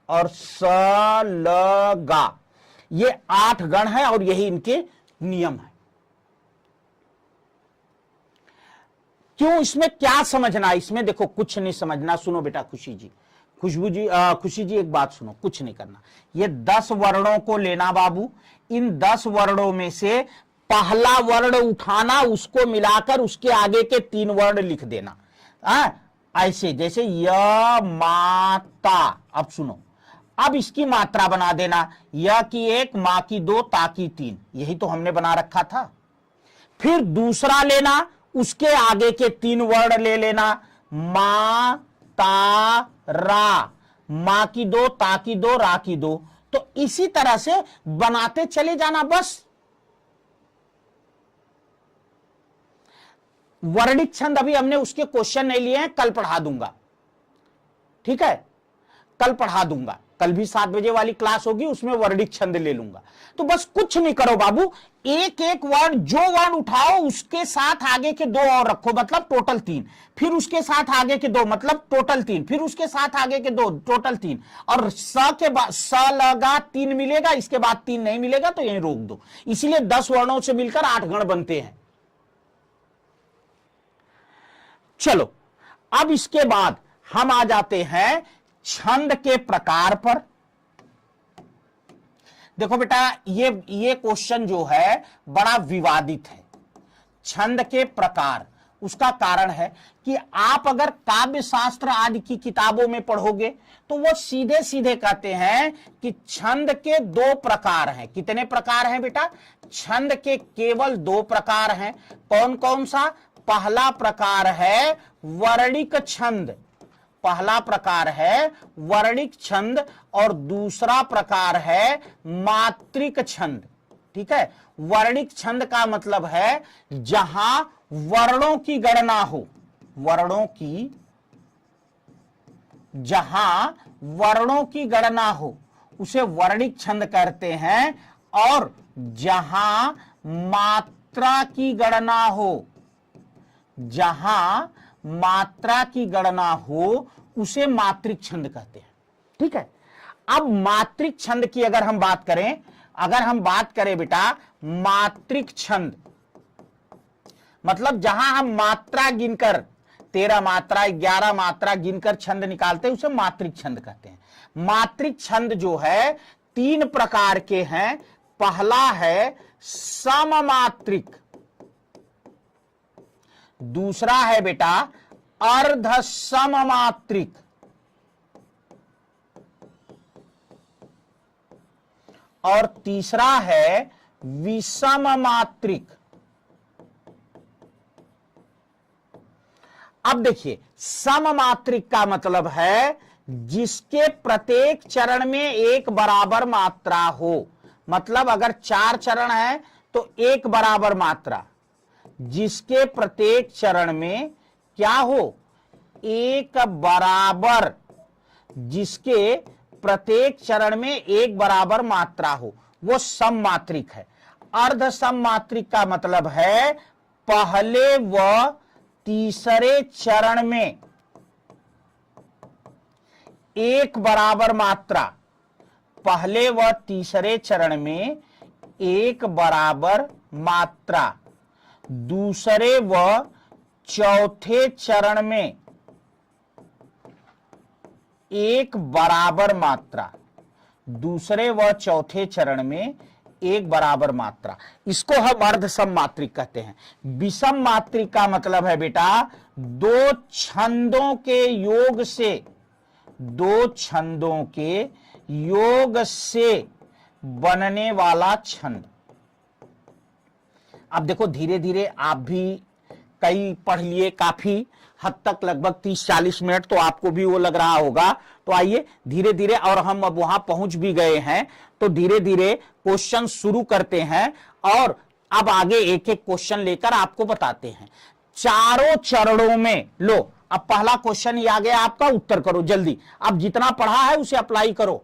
और सलगा, ये 8 गण है और यही इनके नियम है। क्यों, इसमें क्या समझना, इसमें देखो कुछ नहीं समझना। सुनो बेटा खुशी जी, खुशी जी एक बात सुनो, कुछ नहीं करना। ये 10 वर्णों को लेना बाबू, इन 10 वर्णों में से पहला वर्ण उठाना, उसको मिलाकर उसके आगे के 3 वर्ण लिख देना। ऐसे जैसे य माता। अब सुनो, अब इसकी मात्रा बना देना, य की 1, मा की 2, ता की 3, यही तो हमने बना रखा था। फिर दूसरा लेना, उसके आगे के 3 वर्ण ले लेना, मा ता रा, मा की 2, ता की 2, रा की 2। तो इसी तरह से बनाते चले जाना बस। वर्णिक छंद अभी हमने उसके क्वेश्चन नहीं लिए हैं, कल पढ़ा दूंगा, ठीक है, कल पढ़ा दूंगा। कल भी 7 बजे वाली क्लास होगी, उसमें वर्णिक छंद ले लूंगा। तो बस कुछ नहीं करो बाबू, एक एक वर्ण, जो वर्ण उठाओ उसके साथ आगे के 2 और रखो, मतलब टोटल 3। फिर उसके साथ आगे के 2, मतलब टोटल 3। फिर उसके साथ आगे के 2, टोटल 3। और स के बाद स लगा 3 मिलेगा, इसके बाद 3 नहीं मिलेगा तो यहीं रोक दो। इसीलिए 10 वर्णों से मिलकर 8 गण बनते हैं। चलो, अब इसके बाद हम आ जाते हैं छंद के प्रकार पर। देखो बेटा, ये क्वेश्चन जो है बड़ा विवादित है। छंद के प्रकार, उसका कारण है कि आप अगर काव्य शास्त्र आदि की किताबों में पढ़ोगे तो वो सीधे सीधे कहते हैं कि छंद के 2 प्रकार हैं। कितने प्रकार हैं बेटा? छंद के केवल 2 प्रकार हैं। कौन कौन सा? पहला प्रकार है वर्णिक छंद, पहला प्रकार है वर्णिक छंद, और दूसरा प्रकार है मात्रिक छंद। ठीक है, वर्णिक छंद का मतलब है जहां वर्णों की गणना हो, जहां वर्णों की गणना हो उसे वर्णिक छंद कहते हैं, और जहां मात्रा की गणना हो, जहां मात्रा की गणना हो उसे मात्रिक छंद कहते हैं। ठीक है, अब मात्रिक छंद की अगर हम बात करें बेटा, मात्रिक छंद मतलब जहां हम मात्रा गिनकर 13 मात्रा 11 मात्रा गिनकर छंद निकालते हैं उसे मात्रिक छंद कहते हैं। मात्रिक छंद जो है 3 प्रकार के हैं। पहला है सममात्रिक, दूसरा है बेटा अर्ध सममात्रिक, और तीसरा है विषम मात्रिक। अब देखिए, सममात्रिक का मतलब है जिसके प्रत्येक चरण में एक बराबर मात्रा हो। मतलब अगर 4 चरण है तो एक बराबर मात्रा, जिसके प्रत्येक चरण में क्या हो? एक बराबर, जिसके प्रत्येक चरण में एक बराबर मात्रा हो, वो सममात्रिक है। अर्ध सममात्रिक का मतलब है पहले व तीसरे चरण में एक बराबर मात्रा, पहले व तीसरे चरण में एक बराबर मात्रा, दूसरे व चौथे चरण में एक बराबर मात्रा, दूसरे व चौथे चरण में एक बराबर मात्रा, इसको हम अर्ध सममात्रिक कहते हैं। विषम मात्रिक का मतलब है बेटा 2 छंदों के योग से, 2 छंदों के योग से बनने वाला छंद। अब देखो, धीरे धीरे आप भी कई पढ़ लिए, काफी हद तक, लगभग 30-40 मिनट तो आपको भी वो लग रहा होगा। तो आइए धीरे धीरे, और हम अब वहां पहुंच भी गए हैं, तो धीरे धीरे क्वेश्चन शुरू करते हैं और अब आगे एक एक क्वेश्चन लेकर आपको बताते हैं। चारों चरणों में लो, अब पहला क्वेश्चन ही आ गया आपका, उत्तर करो जल्दी। अब जितना पढ़ा है उसे अप्लाई करो।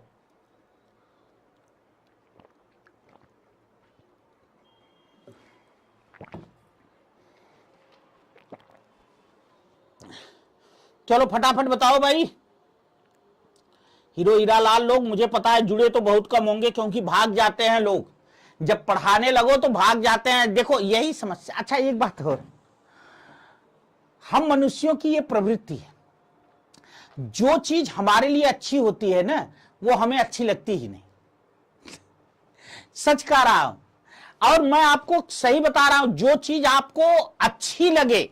चलो फटाफट बताओ भाई, हीरो हीरालाल लोग मुझे पता है जुड़े तो बहुत कम होंगे, क्योंकि भाग जाते हैं लोग, जब पढ़ाने लगो तो भाग जाते हैं। देखो यही समस्या। अच्छा एक बात और, हम मनुष्यों की ये प्रवृत्ति है, जो चीज हमारे लिए अच्छी होती है ना, वो हमें अच्छी लगती ही नहीं। सच कह रहा हूं, और मैं आपको सही बता रहा हूं, जो चीज आपको अच्छी लगे,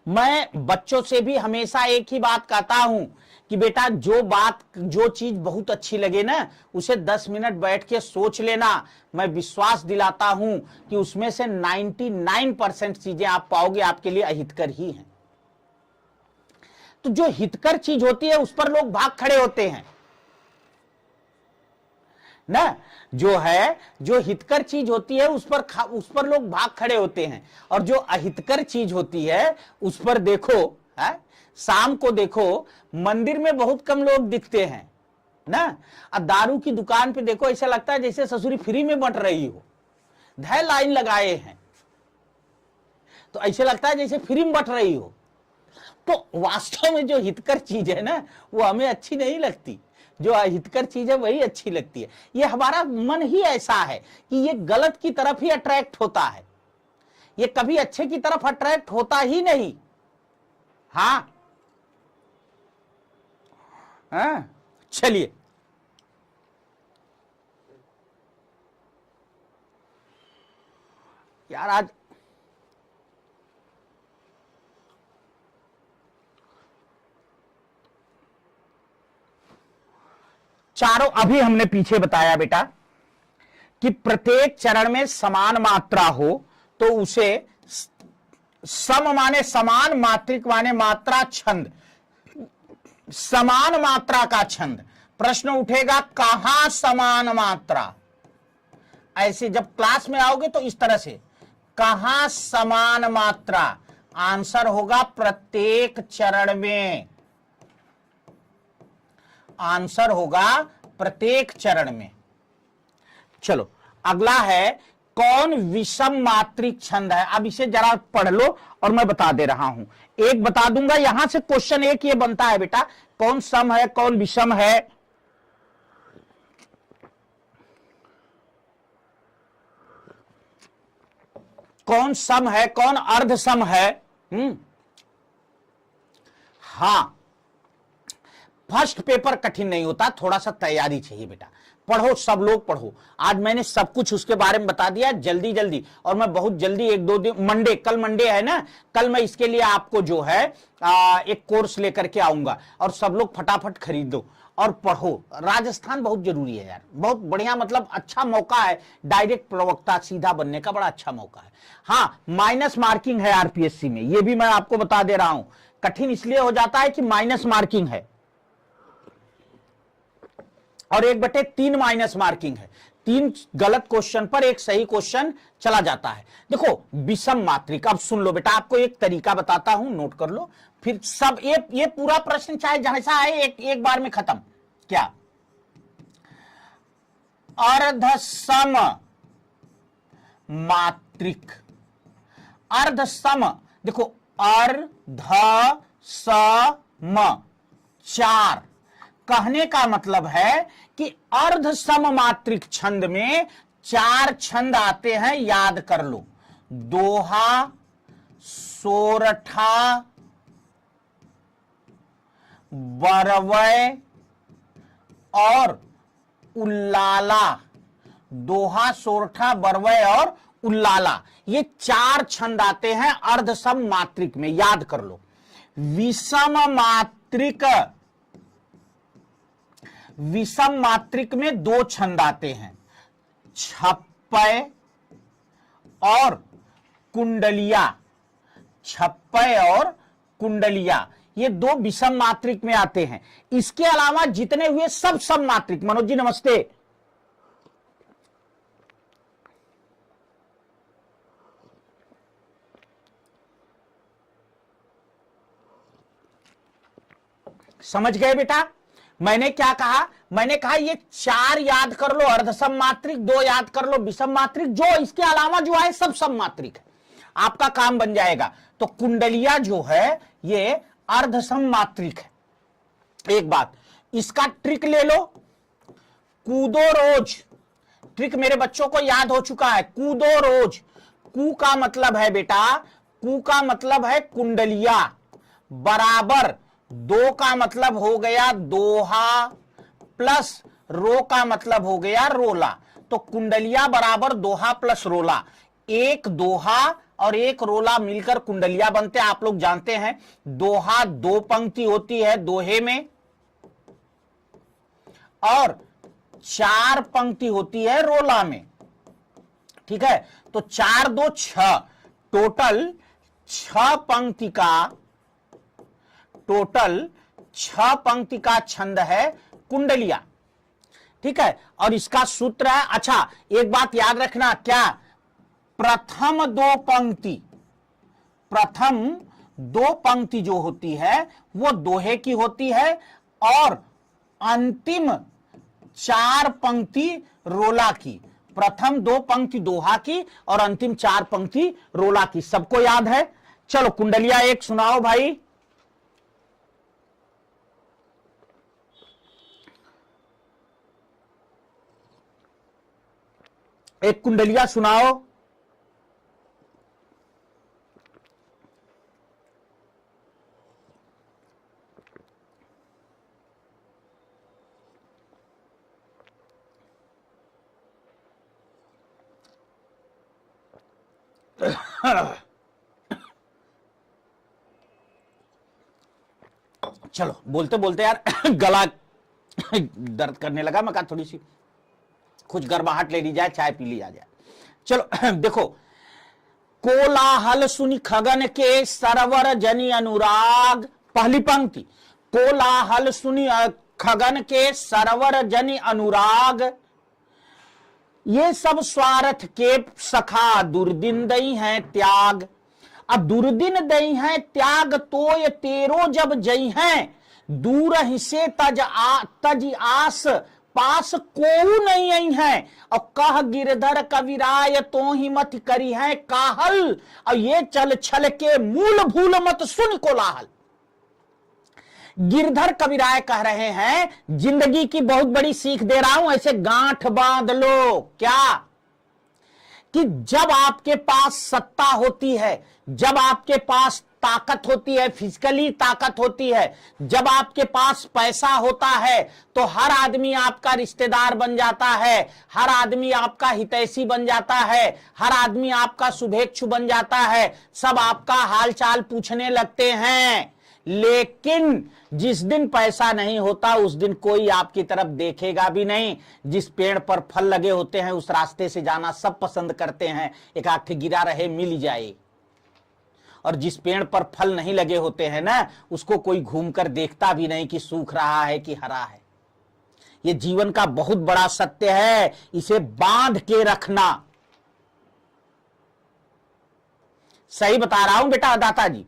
मैं बच्चों से भी हमेशा एक ही बात कहता हूं कि बेटा जो चीज बहुत अच्छी लगे ना, उसे 10 मिनट बैठ के सोच लेना। मैं विश्वास दिलाता हूं कि उसमें से 99% चीजें आप पाओगे आपके लिए अहितकर ही हैं। तो जो हितकर चीज होती है उस पर लोग भाग खड़े होते हैं ना, जो हितकर चीज होती है उस पर लोग भाग खड़े होते हैं। और जो अहितकर चीज होती है उस पर देखो, है शाम को देखो मंदिर में बहुत कम लोग दिखते हैं ना, और दारू की दुकान पे देखो ऐसा लगता है जैसे ससुरी फ्री में बंट रही हो, ढाई लाइन लगाए हैं, तो ऐसे लगता है जैसे फ्री में बंट रही हो। तो वास्तव में जो हितकर चीज है ना, वो हमें अच्छी नहीं लगती, जो अहितकर चीज है वही अच्छी लगती है। ये हमारा मन ही ऐसा है कि ये गलत की तरफ ही अट्रैक्ट होता है, ये कभी अच्छे की तरफ अट्रैक्ट होता ही नहीं। हाँ हाँ, चलिए यार, आज चारों, अभी हमने पीछे बताया बेटा कि प्रत्येक चरण में समान मात्रा हो तो उसे सम माने समान, मात्रिक माने मात्रा, छंद समान मात्रा का छंद। प्रश्न उठेगा कहां समान मात्रा, ऐसे जब क्लास में आओगे तो इस तरह से, कहां समान मात्रा, आंसर होगा प्रत्येक चरण में, आंसर होगा प्रत्येक चरण में। चलो अगला है कौन विषम मात्रिक छंद है। अब इसे जरा पढ़ लो और मैं बता दे रहा हूं, एक बता दूंगा, यहां से क्वेश्चन एक ये बनता है बेटा, कौन सम है कौन विषम है। कौन सम है कौन अर्ध सम है। हां, फर्स्ट पेपर कठिन नहीं होता, थोड़ा सा तैयारी चाहिए बेटा। पढ़ो, सब लोग पढ़ो। आज मैंने सब कुछ उसके बारे में बता दिया जल्दी जल्दी, और मैं बहुत जल्दी एक दो दिन, मंडे, कल मंडे है ना, कल मैं इसके लिए आपको जो है एक कोर्स लेकर के आऊंगा, और सब लोग फटाफट खरीदो और पढ़ो। राजस्थान बहुत जरूरी है यार, बहुत बढ़िया, मतलब अच्छा मौका है, डायरेक्ट प्रवक्ता सीधा बनने का बड़ा अच्छा मौका है। हाँ, माइनस मार्किंग है आरपीएससी में, ये भी मैं आपको बता दे रहा हूं। कठिन इसलिए हो जाता है कि माइनस मार्किंग है, और 1/3 माइनस मार्किंग है। 3 गलत क्वेश्चन पर एक सही क्वेश्चन चला जाता है। देखो विषम मात्रिक, अब सुन लो बेटा, आपको एक तरीका बताता हूं, नोट कर लो, फिर सब ये पूरा प्रश्न चाहे जैसा है एक बार में खत्म। क्या अर्धसम मात्रिक, अर्धसम, देखो अर्धसम 4, कहने का मतलब है कि अर्ध सममात्रिक छंद में 4 छंद आते हैं, याद कर लो, दोहा, सोरठा, बरवय और उल्लाला। दोहा, सोरठा, बरवय और उल्लाला, ये 4 छंद आते हैं अर्ध सम मात्रिक में, याद कर लो। विषम मात्रिक में 2 छंद आते हैं, छप्पय और कुंडलिया। छप्पय और कुंडलिया, ये 2 विषम मात्रिक में आते हैं। इसके अलावा जितने हुए सब सम मात्रिक। मनोज जी नमस्ते। समझ गए बेटा मैंने क्या कहा? मैंने कहा ये 4 याद कर लो अर्धसम मात्रिक, 2 याद कर लो विषम मात्रिक, जो इसके अलावा जो है सब सम मात्रिक है, आपका काम बन जाएगा। तो कुंडलिया जो है ये अर्धसम मात्रिक है। एक बात, इसका ट्रिक ले लो, कूदो रोज। ट्रिक मेरे बच्चों को याद हो चुका है, कूदो रोज। कू का मतलब है बेटा, कू का मतलब है कुंडलिया, बराबर दो का मतलब हो गया दोहा, प्लस रो का मतलब हो गया रोला। तो कुंडलिया बराबर दोहा प्लस रोला, एक दोहा और एक रोला मिलकर कुंडलिया बनते हैं। आप लोग जानते हैं दोहा दो पंक्ति होती है दोहे में, और चार पंक्ति होती है रोला में, ठीक है। तो 4 2 6, टोटल 6 पंक्ति का छंद है कुंडलिया, ठीक है। और इसका सूत्र है, अच्छा एक बात याद रखना, क्या प्रथम दो पंक्ति जो होती है वो दोहे की होती है, और अंतिम 4 पंक्ति रोला की। प्रथम 2 पंक्ति दोहा की और अंतिम 4 पंक्ति रोला की। सबको याद है? चलो कुंडलिया एक सुनाओ भाई। एक कुंडलिया सुनाओ। चलो बोलते बोलते यार गला दर्द करने लगा, मैं कहा थोड़ी सी कुछ गर्माहट ले ली जाए, चाय पी ली जाए। चलो देखो, कोलाहल सुनी खगन के सरवर जनी अनुराग, पहली पंक्ति, कोलाहल सुनी खगन के सरवर जनी अनुराग, ये सब स्वार्थ के सखा दुर्दिन दई हैं त्याग। अब दुर्दिन दई हैं त्याग, तो ये तेरो जब जई हैं, दूर ही से तज आस पास को नहीं आई है। और कह गिरधर कविराय तो ही मत करी है काहल, और ये चल छल के मूल भूल मत सुन कोलाहल। गिरधर कविराय कह रहे हैं, जिंदगी की बहुत बड़ी सीख दे रहा हूं, ऐसे गांठ बांध लो। क्या? कि जब आपके पास सत्ता होती है, जब आपके पास ताकत होती है, फिजिकली ताकत होती है, जब आपके पास पैसा होता है, तो हर आदमी आपका रिश्तेदार बन जाता है, हर आदमी आपका हितैषी बन जाता है, हर आदमी आपका शुभेच्छु बन जाता है, सब आपका हालचाल पूछने लगते हैं। लेकिन जिस दिन पैसा नहीं होता उस दिन कोई आपकी तरफ देखेगा भी नहीं। जिस पेड़ पर फल लगे होते हैं उस रास्ते से जाना सब पसंद करते हैं, एक आठ गिरा रहे मिल जाए। और जिस पेड़ पर फल नहीं लगे होते हैं ना, उसको कोई घूमकर देखता भी नहीं कि सूख रहा है कि हरा है। यह जीवन का बहुत बड़ा सत्य है, इसे बांध के रखना। सही बता रहा हूं बेटा दाता जी,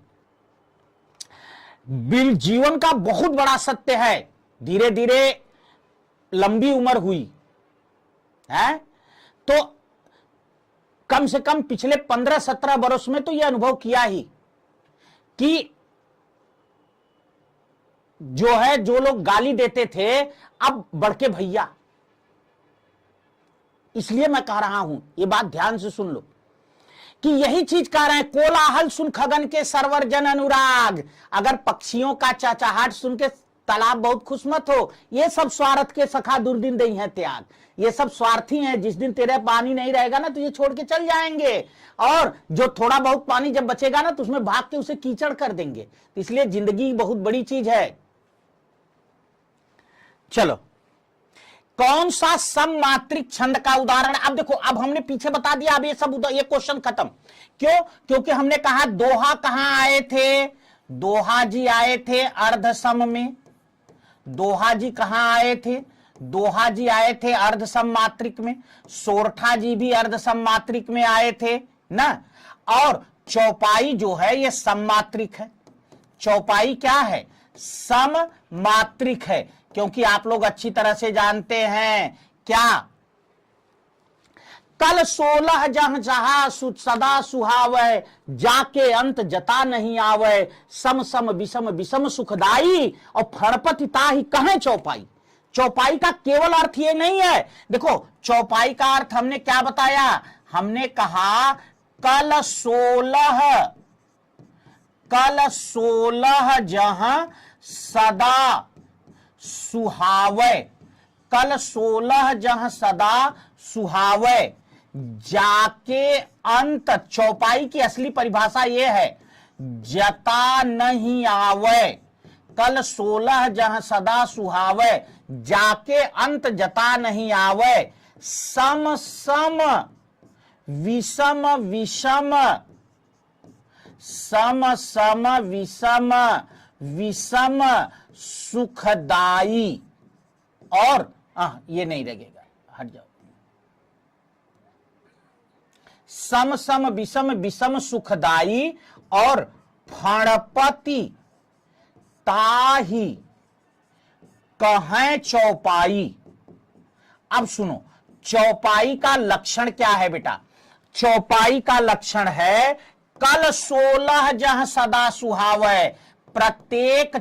जीवन का बहुत बड़ा सत्य है। धीरे धीरे लंबी उम्र हुई है, तो कम से कम पिछले 15-17 वर्ष में तो यह अनुभव किया ही कि जो है, जो लोग गाली देते थे अब बड़के भैया। इसलिए मैं कह रहा हूं, यह बात ध्यान से सुन लो कि यही चीज कह रहे हैं, कोलाहल सुन खगन के सरवर जन अनुराग। अगर पक्षियों का चहचहाट सुन के तालाब बहुत खुश मत हो, ये सब स्वार्थ के सखा दुर्दिन दई हैं त्याग। ये सब स्वार्थी हैं, जिस दिन तेरे पानी नहीं रहेगा ना तो ये छोड़ के चल जाएंगे, और जो थोड़ा बहुत पानी जब बचेगा ना तो उसमें भाग के उसे कीचड़ कर देंगे। इसलिए जिंदगी बहुत बड़ी चीज है। चलो, कौन सा सममात्रिक छंद का उदाहरण? अब देखो, अब हमने पीछे बता दिया, अब ये सब ये क्वेश्चन खत्म। क्यों? क्योंकि हमने कहा दोहा कहां आए थे? दोहा जी आए थे अर्ध सम में। दोहा जी कहां आए थे? दोहा जी आए थे अर्ध सममात्रिक में। सोरठा जी भी अर्ध सममात्रिक में आए थे ना। और चौपाई जो है ये सममात्रिक है। चौपाई क्या है? सममात्रिक है, क्योंकि आप लोग अच्छी तरह से जानते हैं क्या, कल 16 जह जहा सदा सुहावै, जाके अंत जता नहीं आवे, सम सम विषम विषम सुखदाई, और फणपति ताहि कहें चौपाई। चौपाई का केवल अर्थ ये नहीं है, देखो चौपाई का अर्थ हमने क्या बताया, हमने कहा कल 16 जहां सदा सुहावे, कल 16 जहां सदा सुहावे, जाके अंत, चौपाई की असली परिभाषा यह है जता नहीं आवे, कल 16 जहां सदा सुहावे, जाके अंत जता नहीं आवे, सम सम विषम विषम, सम सम विषम विषम सुखदाई, और ये नहीं लगेगा, हट जाओ, सम सम विषम विषम सुखदाई, और फणपति ताहि कहें चौपाई। अब सुनो, चौपाई का लक्षण क्या है बेटा, चौपाई का लक्षण है कल 16 जह सदा सुहावे, प्रत्येक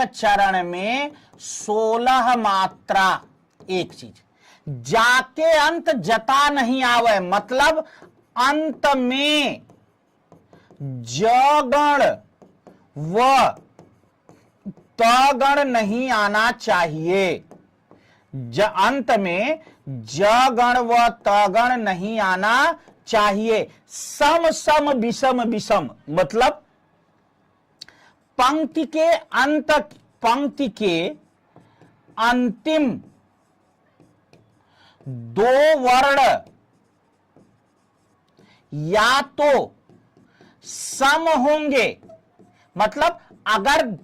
चरण में 16 मात्रा, एक चीज, जाके अंत जता नहीं आवे, मतलब अंत में जगण व तगण नहीं आना चाहिए, अंत में जगण व तगण नहीं आना चाहिए, सम सम विषम विषम, मतलब पंक्ति के अंतिम 2 वर्ण या तो सम होंगे, मतलब अगर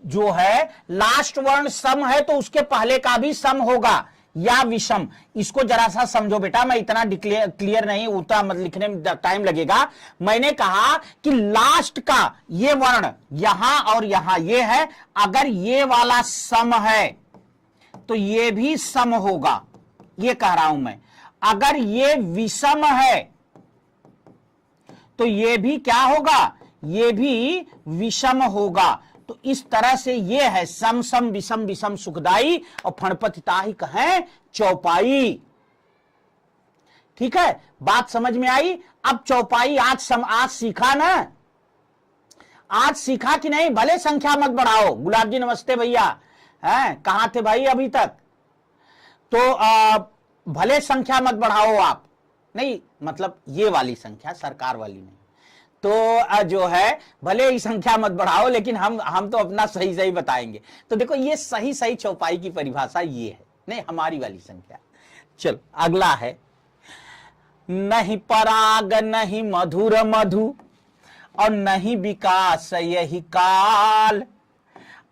जो है लास्ट वर्ण सम है तो उसके पहले का भी सम होगा, या विषम। इसको जरा सा समझो बेटा, मैं इतना क्लियर नहीं, उतना मत लिखने में टाइम लगेगा। मैंने कहा कि लास्ट का ये वर्ण यहां और यहां ये है, अगर ये वाला सम है तो ये भी सम होगा, ये कह रहा हूं मैं। अगर ये विषम है तो ये भी क्या होगा, ये भी विषम होगा। तो इस तरह से ये है सम सम विषम विषम सुखदाई, और फणपति ताहि कहें चौपाई। ठीक है, बात समझ में आई। अब चौपाई आज सीखा ना, आज सीखा कि नहीं? भले संख्या मत बढ़ाओ। गुलाब जी नमस्ते भैया, हैं कहां थे भाई अभी तक? तो भले संख्या मत बढ़ाओ आप, नहीं मतलब ये वाली संख्या, सरकार वाली नहीं। तो जो है भले ही संख्या मत बढ़ाओ, लेकिन हम तो अपना सही सही बताएंगे। तो देखो ये सही सही चौपाई की परिभाषा ये है, नहीं हमारी वाली संख्या। चलो अगला है, नहीं पराग नहीं मधुर मधु, और नहीं विकास यही काल,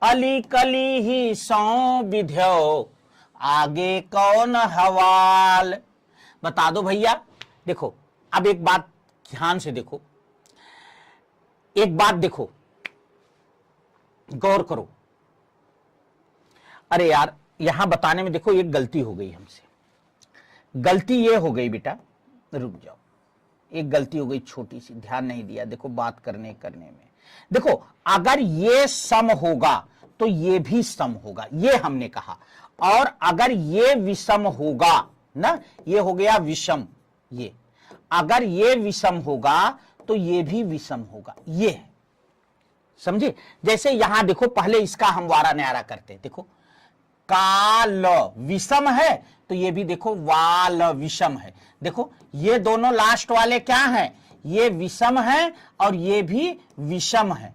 अली कली ही सौ विध्यो, आगे कौन हवाल। बता दो भैया। देखो अब एक बात ध्यान से देखो, एक बात देखो, गौर करो। अरे यार यहां बताने में देखो एक गलती हो गई हमसे। गलती ये हो गई बेटा, रुक जाओ, एक गलती हो गई छोटी सी, ध्यान नहीं दिया। देखो बात करने में देखो, अगर ये सम होगा तो ये भी सम होगा, ये हमने कहा। और अगर ये विषम होगा ना, ये हो गया विषम, ये अगर ये विषम होगा तो ये भी विषम होगा, ये है। समझे? जैसे यहां देखो, पहले इसका हम वारा न्यारा करते हैं। देखो काल विषम है तो ये भी देखो वाल विषम है। देखो ये दोनों लास्ट वाले क्या हैं? ये विषम है और ये भी विषम है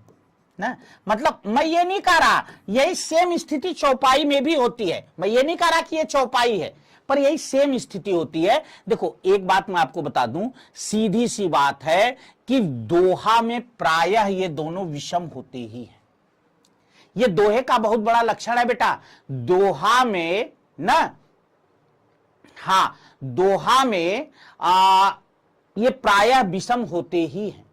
ना। मतलब मैं ये नहीं कह रहा, यही सेम स्थिति चौपाई में भी होती है। मैं ये नहीं कह रहा कि ये चौपाई है, पर यही सेम स्थिति होती है। देखो एक बात मैं आपको बता दूं, सीधी सी बात है कि दोहा में प्रायः ये दोनों विषम होते ही हैं। ये दोहे का बहुत बड़ा लक्षण है बेटा। दोहा में ना, हां दोहा में ये प्रायः विषम होते ही हैं।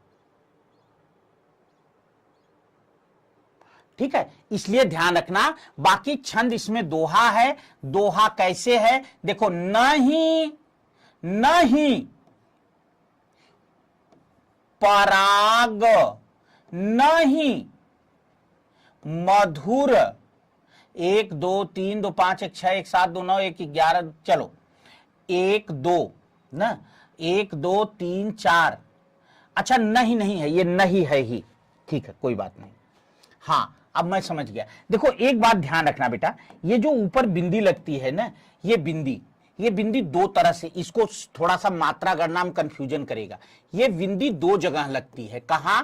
ठीक है, इसलिए ध्यान रखना। बाकी छंद इसमें दोहा है। दोहा कैसे है देखो, नहीं नहीं पराग नहीं मधुर, 1 2 3 2 5 1 6 1 7 2 9 1 11, चलो 1 2 ना, 1 2 3 4, अच्छा नहीं नहीं है, ये नहीं है ही, ठीक है कोई बात नहीं। हाँ अब मैं समझ गया। देखो एक बात ध्यान रखना बेटा, ये जो ऊपर बिंदी लगती है ना, ये बिंदी दो तरह से, इसको थोड़ा सा मात्रा गणना में कंफ्यूजन करेगा। ये बिंदी दो जगह लगती है। कहां?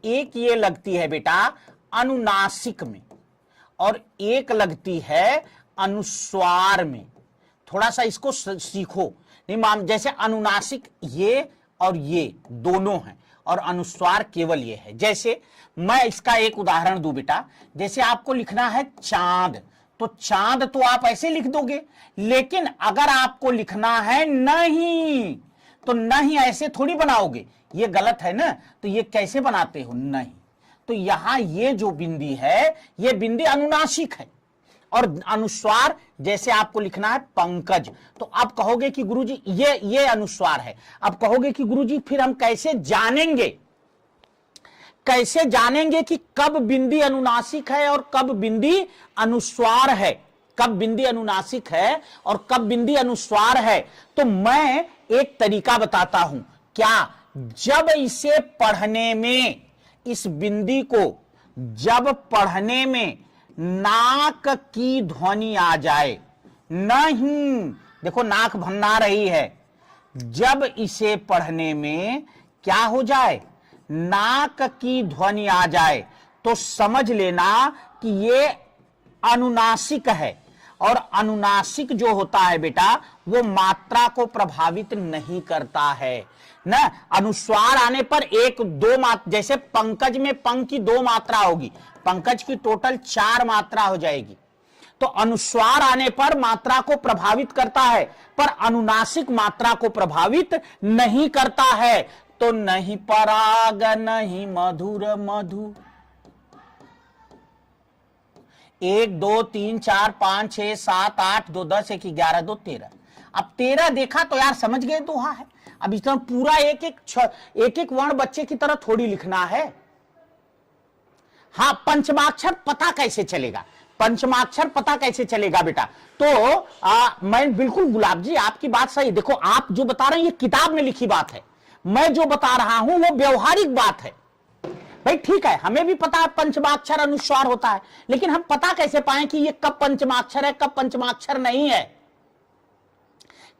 एक ये लगती है बेटा अनुनासिक में, और एक लगती है अनुस्वार में। थोड़ा सा इसको सीखो। नहीं माम, जैसे अनुनासिक ये और ये दोनों हैं, और अनुस्वार केवल ये है। जैसे मैं इसका एक उदाहरण दूं बेटा, जैसे आपको लिखना है चांद, तो चांद तो आप ऐसे लिख दोगे, लेकिन अगर आपको लिखना है नहीं, तो नहीं ऐसे थोड़ी बनाओगे, ये गलत है ना। तो ये कैसे बनाते हो? नहीं। तो यहां ये जो बिंदी है, ये बिंदी अनुनासिक है, और अनुस्वार जैसे आपको लिखना है पंकज, तो आप कहोगे कि गुरुजी ये अनुस्वार है। अब कहोगे कि गुरुजी फिर हम कैसे जानेंगे कि कब बिंदी अनुनासिक है और कब बिंदी अनुस्वार है, कब बिंदी अनुनासिक है और कब बिंदी अनुस्वार है? तो मैं एक तरीका बताता हूं। क्या? जब इसे पढ़ने में, इस बिंदी को जब पढ़ने में नाक की ध्वनि आ जाए, नहीं, देखो नाक भन्ना रही है, जब इसे पढ़ने में क्या हो जाए? नाक की ध्वनि आ जाए, तो समझ लेना कि ये अनुनासिक है। और अनुनासिक जो होता है बेटा, वो मात्रा को प्रभावित नहीं करता है ना। अनुस्वार आने पर 1 2 मात्रा, जैसे पंकज में पंक की 2 मात्रा होगी, पंकज की टोटल 4 मात्रा हो जाएगी। तो अनुस्वार आने पर मात्रा को प्रभावित करता है, पर अनुनासिक मात्रा को प्रभावित नहीं करता है। तो नहीं पराग नहीं मधुर मधु, 1 2 3 4 5 6 7 8 2 10 1 11 2 13। अब 13 देखा तो यार समझ गए दोहा है। अब इतना पूरा एक वर्ण बच्चे की तरह थोड़ी लिखना है। हाँ, पंचमाक्षर पता कैसे चलेगा? पंचमाक्षर पता कैसे चलेगा बेटा? तो मैं बिल्कुल गुलाब जी आपकी बात सही। देखो आप जो बता रहे हैं ये किताब में लिखी बात है, मैं जो बता रहा हूं वो व्यवहारिक बात है। भाई ठीक है, हमें भी पता है पंचमाक्षर अनुस्वार होता है, लेकिन हम पता कैसे पाएं कि ये कब पंचमाक्षर है, कब पंचमाक्षर नहीं है?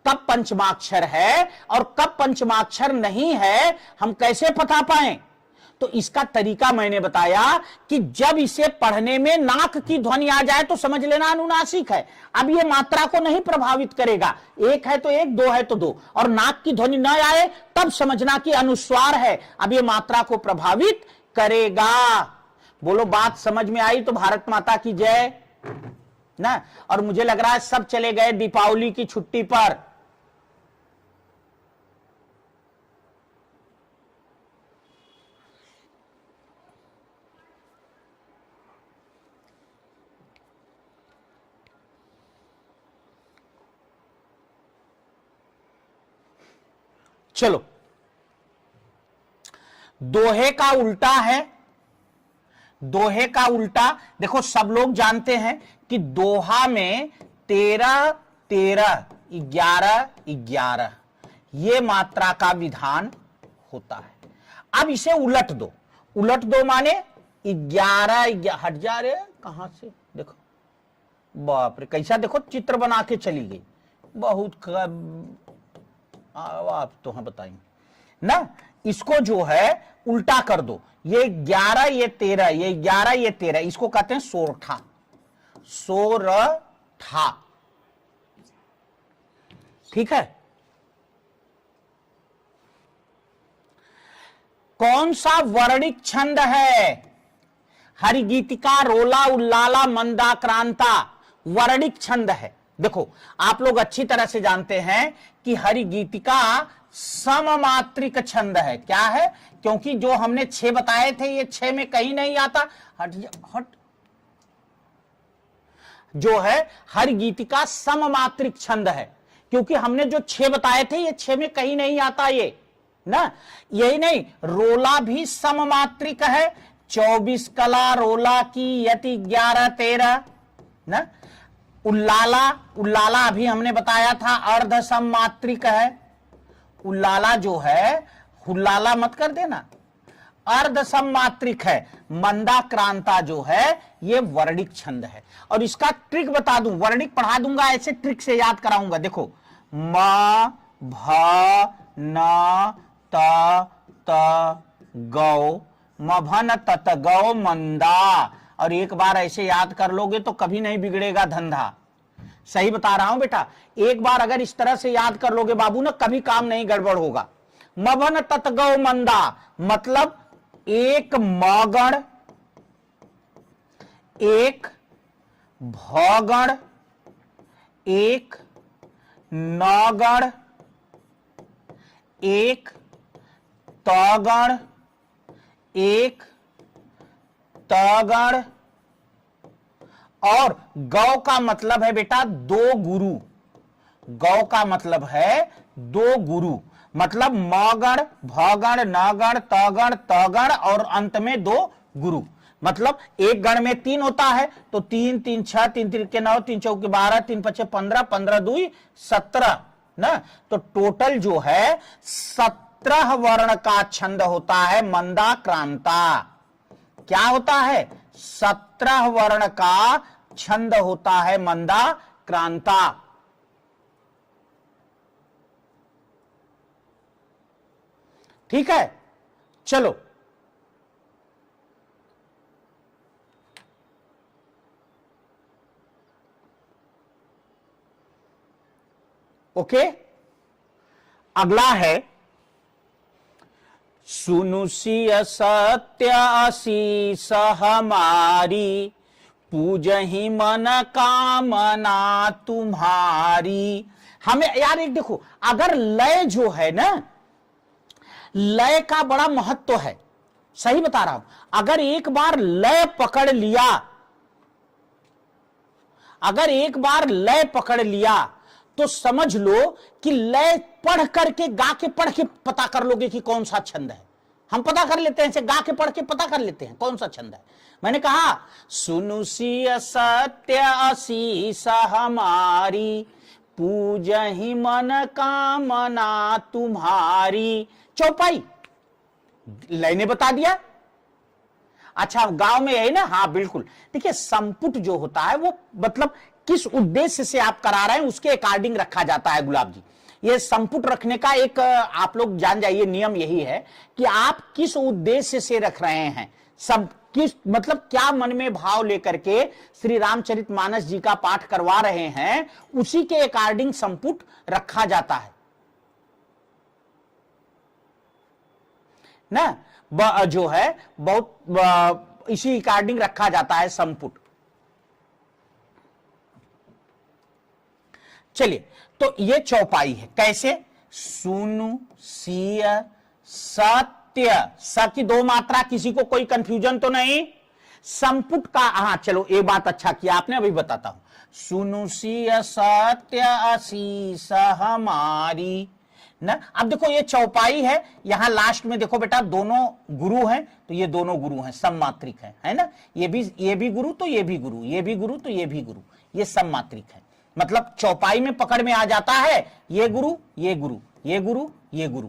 कब पंचमाक्षर है और कब पंचमाक्षर नहीं है, हम कैसे पता पाएं? तो इसका तरीका मैंने बताया कि जब इसे पढ़ने में नाक की ध्वनि आ जाए तो समझ लेना अनुनासिक है। अब ये मात्रा को नहीं प्रभावित करेगा, 1 है तो 1, 2 है तो 2, और नाक की ध्वनि न आए तब समझना कि अनुस्वार है। अब ये मात्रा को प्रभावित करेगा। बोलो बात समझ में आई तो भारत माता की जय ना। और मुझे लग रहा है सब चले गए दीपावली की छुट्टी पर। चलो, दोहे का उल्टा है। दोहे का उल्टा देखो, सब लोग जानते हैं कि दोहा में 13 13 11 11 ये मात्रा का विधान होता है। अब इसे उलट दो। उलट दो माने 11 हट जा रहे, कहां से देखो, बाप रे कैसा देखो चित्र बना के चली गई। बहुत आप तो हाँ बताएंगे ना। इसको जो है उल्टा कर दो, ये 11 ये 13, ये 11 ये 13, इसको कहते हैं सोरठा। सोरठा, ठीक है। कौन सा वर्णिक छंद है? हरिगीतिका, रोला, उल्लाला, मंदाक्रांता वर्णिक छंद है। देखो आप लोग अच्छी तरह से जानते हैं कि हरिगीतिका सममात्रिक छंद है। क्या है? क्योंकि जो हमने 6 बताए थे ये 6 में कहीं नहीं आता। हट जो है हर गीतिका सममात्रिक छंद है, क्योंकि हमने जो 6 बताए थे ये 6 में कहीं नहीं आता ये ना। यही नहीं, रोला भी सममात्रिक है, 24 कला रोला की यति 11 13 ना। उल्लाला, उल्लाला अभी हमने बताया था अर्ध सममात्रिक है। उल्लाला जो है, हुल्लाला मत कर देना, अर्ध सममात्रिक है। मंदाक्रांता जो है ये वर्णिक छंद है। और इसका ट्रिक बता दूं, वर्णिक पढ़ा दूंगा, ऐसे ट्रिक से याद कराऊंगा। देखो म भ न त त गौ, मभन तत गौ मंदा। और एक बार ऐसे याद कर लोगे तो कभी नहीं बिगड़ेगा धंधा। सही बता रहा हूं बेटा, एक बार अगर इस तरह से याद कर लोगे बाबू ना, कभी काम नहीं गड़बड़ होगा। मभन तत गौ मंदा मतलब एक मगण, एक भगण, एक नगण, एक तगण, एक तगण। और गौ का मतलब है बेटा 2 गुरु। गौ का मतलब है 2 गुरु, मतलब मगण, भगण, नगण, तगण, तगण और अंत में 2 गुरु। मतलब एक गण में 3 होता है तो 3 3 6, 3 3 के 9, 3 4 के 12, 3 5 15, 15 2 17 ना। तो टोटल जो है 17 वर्ण का छंद होता है मंदाक्रांता। क्या होता है? 17 वर्ण का छंद होता है मंदाक्रांता। ठीक है, चलो ओके। अगला है सुनु सिय सत्य आशीष हमारी, पूजहि मन कामना तुम्हारी। हमें यार एक देखो, अगर लय जो है ना, लय का बड़ा महत्व है। सही बता रहा हूं, अगर एक बार लय पकड़ लिया, अगर एक बार लय पकड़ लिया तो समझ लो कि लय पढ़ करके, गा के पढ़ के पता कर लोगे कि कौन सा छंद है। हम पता कर लेते हैं, गा के पढ़ के पता कर लेते हैं कौन सा छंद है। मैंने कहा सुनु सिय सत्य आशीष हमारी, पूजहि मन कामना तुम्हारी। चौपाई लय ने बता दिया। अच्छा गांव में है ना, हाँ बिल्कुल। देखिए संपुट जो होता है वो मतलब किस उद्देश्य से आप करा रहे हैं उसके अकॉर्डिंग रखा जाता है गुलाब जी। ये संपुट रखने का एक आप लोग जान जाइए नियम यही है कि आप किस उद्देश्य से रख रहे हैं, सब किस मतलब क्या मन में भाव लेकर के श्री रामचरितमानस जी का पाठ करवा रहे हैं, उसी के अकॉर्डिंग संपुट रखा जाता है ना। जो है बहुत इसी अकॉर्डिंग रखा जाता है संपुट। चलिए तो ये चौपाई है। कैसे? सुनु सिय सत्य, स की 2 मात्रा, किसी को कोई कंफ्यूजन तो नहीं? संपुट का, हाँ चलो एक बात अच्छा किया आपने, अभी बताता हूं। सुनु सिय सत्य आशीष हमारी ना। अब देखो ये चौपाई है, यहां लास्ट में देखो बेटा दोनों गुरु हैं, तो ये दोनों गुरु हैं, सममात्रिक है ना। ये भी गुरु तो ये भी गुरु, ये भी गुरु तो ये भी गुरु, ये सममात्रिक है। मतलब चौपाई में पकड़ में आ जाता है ये गुरु ये गुरु ये गुरु ये गुरु।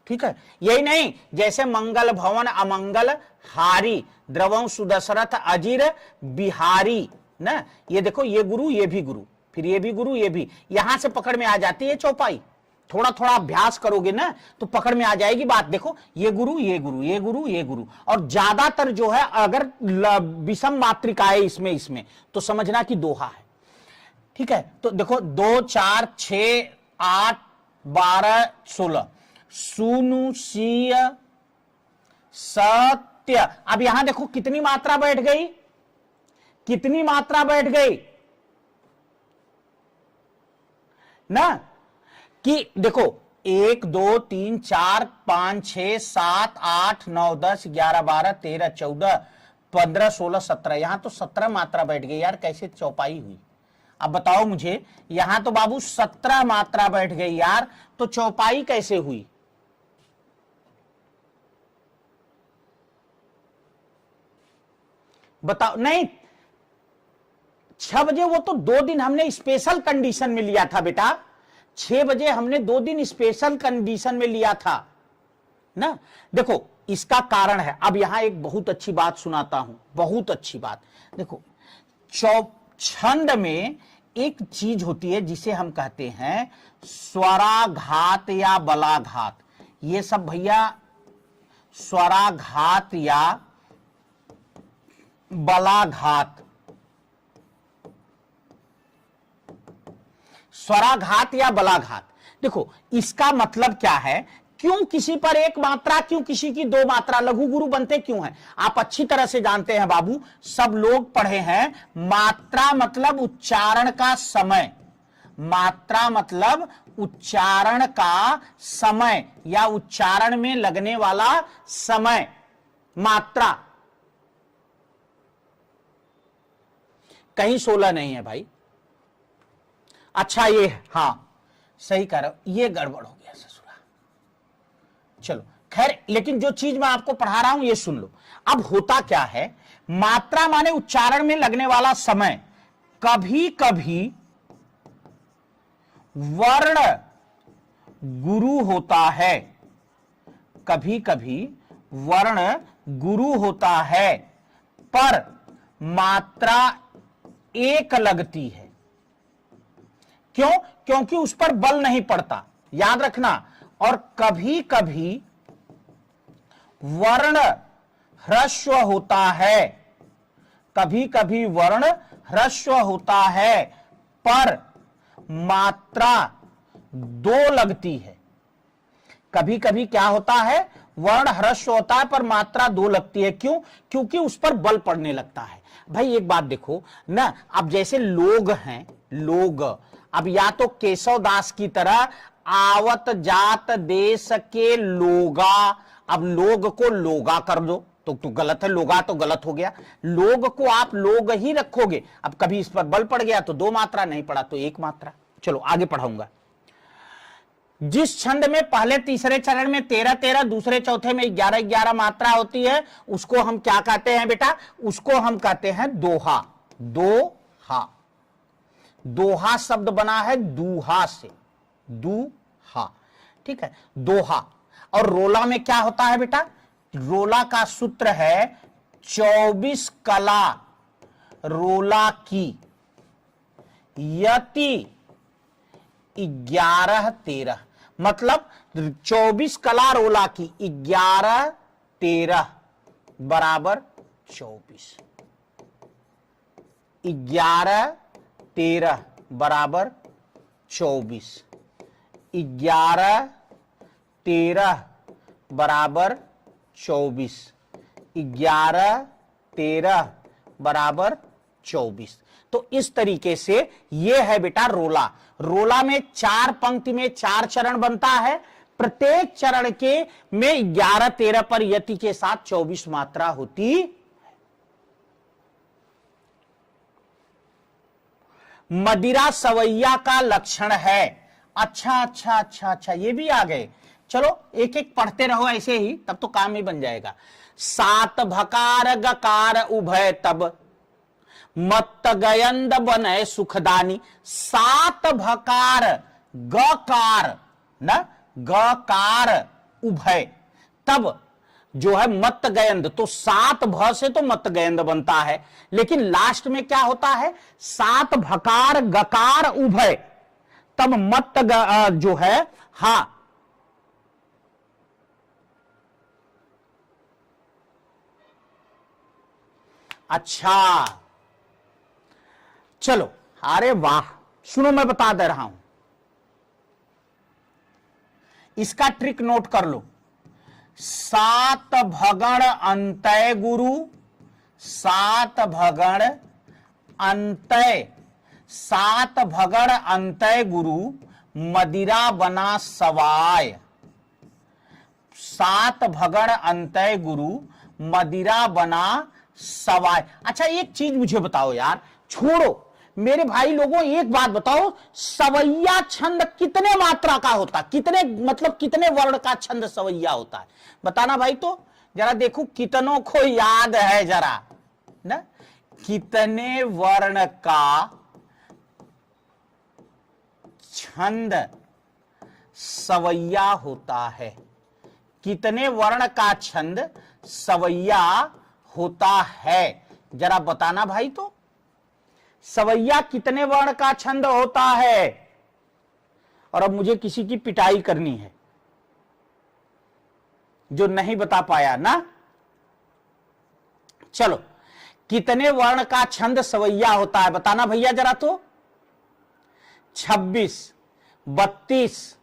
ठीक है, यही नहीं, जैसे मंगल भवन अमंगल हारी, द्रवं सुदशरथ अजीर बिहारी ना। ये देखो ये गुरु ये भी गुरु, फिर ये भी गुरु ये भी, यहां से पकड़ में आ जाती है चौपाई। थोड़ा थोड़ा अभ्यास करोगे ना तो पकड़ में आ जाएगी बात। देखो ये गुरु ये गुरु ये गुरु ये गुरु, और ज्यादातर जो है अगर विषम मात्रिकाएं इसमें तो समझना कि दोहा है। ठीक है, तो देखो 2 4 6 8 12 16 सुनु सिय सत्य। अब यहां देखो कितनी मात्रा बैठ गई, कितनी मात्रा बैठ गई ना, कि देखो 1 2 3 4 5 6 7 8 9 10 11 12 13 14 15, 16, 17, यहां तो 17 मात्रा बैठ गई यार, कैसे चौपाई हुई? अब बताओ मुझे, यहां तो बाबू 17 मात्रा बैठ गई यार, तो चौपाई कैसे हुई? बताओ। नहीं, 6 बजे वो तो 2 दिन हमने स्पेशल कंडीशन में लिया था बेटा, 6 बजे हमने 2 दिन स्पेशल कंडीशन में लिया था ना। देखो इसका कारण है, अब यहां एक बहुत अच्छी बात सुनाता हूं, बहुत अच्छी बात। देखो छंद में एक चीज होती है जिसे हम कहते हैं स्वराघात या बलाघात। ये सब भैया स्वराघात या बलाघात, स्वराघात या बलाघात। देखो इसका मतलब क्या है, क्यों किसी पर एक मात्रा, क्यों किसी की 2 मात्रा, लघु गुरु बनते क्यों हैं? आप अच्छी तरह से जानते हैं बाबू, सब लोग पढ़े हैं। मात्रा मतलब उच्चारण का समय, मात्रा मतलब उच्चारण का समय या उच्चारण में लगने वाला समय, मात्रा। कहीं 16 नहीं है भाई। अच्छा ये, हां सही कह रहे हो, ये गड़बड़ हो गया ससुरा। चलो खैर, लेकिन जो चीज मैं आपको पढ़ा रहा हूं ये सुन लो। अब होता क्या है, मात्रा माने उच्चारण में लगने वाला समय। कभी कभी वर्ण गुरु होता है, कभी कभी वर्ण गुरु होता है, पर मात्रा एक लगती है। क्यों? क्योंकि उस पर बल नहीं पड़ता, याद रखना। और कभी कभी वर्ण ह्रस्व होता है, कभी कभी वर्ण ह्रस्व होता है, पर मात्रा 2 लगती है। कभी कभी क्या होता है, वर्ण ह्रस्व होता है पर मात्रा 2 लगती है। क्यों? क्योंकि उस पर बल पड़ने लगता है। भाई एक बात देखो ना, अब जैसे लोग हैं, लोग, अब या तो केशव दास की तरह आवत जात देश के लोगा, अब लोग को लोगा कर दो तो गलत है, लोगा तो गलत हो गया। लोग को आप लोग ही रखोगे, अब कभी इस पर बल पड़ गया तो 2 मात्रा, नहीं पड़ा तो 1 मात्रा। चलो आगे पढ़ाऊंगा। जिस छंद में पहले तीसरे चरण में 13-13, दूसरे चौथे में 11-11 मात्रा होती है, उसको हम क्या कहते हैं बेटा? उसको हम कहते हैं दोहा। दोहा, दोहा शब्द बना है दूहा से, दूहा, ठीक है, दोहा। और रोला में क्या होता है बेटा? रोला का सूत्र है 24 कला रोला की, यति 11-13, मतलब 24 कला रोला की, 11-13 बराबर 24, 11-13 बराबर 24, 11-13 बराबर 24, 11-13 बराबर 24। तो इस तरीके से यह है बेटा रोला। रोला में 4 पंक्ति में 4 चरण बनता है, प्रत्येक चरण के में 11-13 पर यति के साथ 24 मात्रा होती। मदिरा सवैया का लक्षण है। अच्छा अच्छा अच्छा अच्छा, ये भी आ गए। चलो एक एक पढ़ते रहो ऐसे ही, तब तो काम ही बन जाएगा। 7 भकार गकार उभय तब, मत्त गयंद बने सुखदानी। 7 भकार गकार ना, गकार उभय तब जो है मत्त गयंद, तो 7 भ से तो मत्त गयंद बनता है, लेकिन लास्ट में क्या होता है? 7 भकार गकार उभय तब मत्त जो है, हा, अच्छा चलो, अरे वाह, सुनो मैं बता दे रहा हूं, इसका ट्रिक नोट कर लो। 7 भगण अंतय गुरु, 7 भगण अंतय, 7 भगण अंतय गुरु मदिरा बना सवाय। 7 भगण अंतय गुरु मदिरा बना सवाय। अच्छा एक चीज मुझे बताओ यार, छोड़ो मेरे भाई लोगों, एक बात बताओ, सवैया छंद कितने मात्रा का होता, कितने मतलब कितने वर्ण का छंद सवैया होता है, बताना भाई। तो जरा देखो कितनों को याद है जरा ना, कितने वर्ण का छंद सवैया होता है, कितने वर्ण का छंद सवैया होता है, जरा बताना भाई। तो सवैया कितने वर्ण का छंद होता है, और अब मुझे किसी की पिटाई करनी है जो नहीं बता पाया ना। चलो, कितने वर्ण का छंद सवैया होता है बताना भैया जरा। तो 26, 32,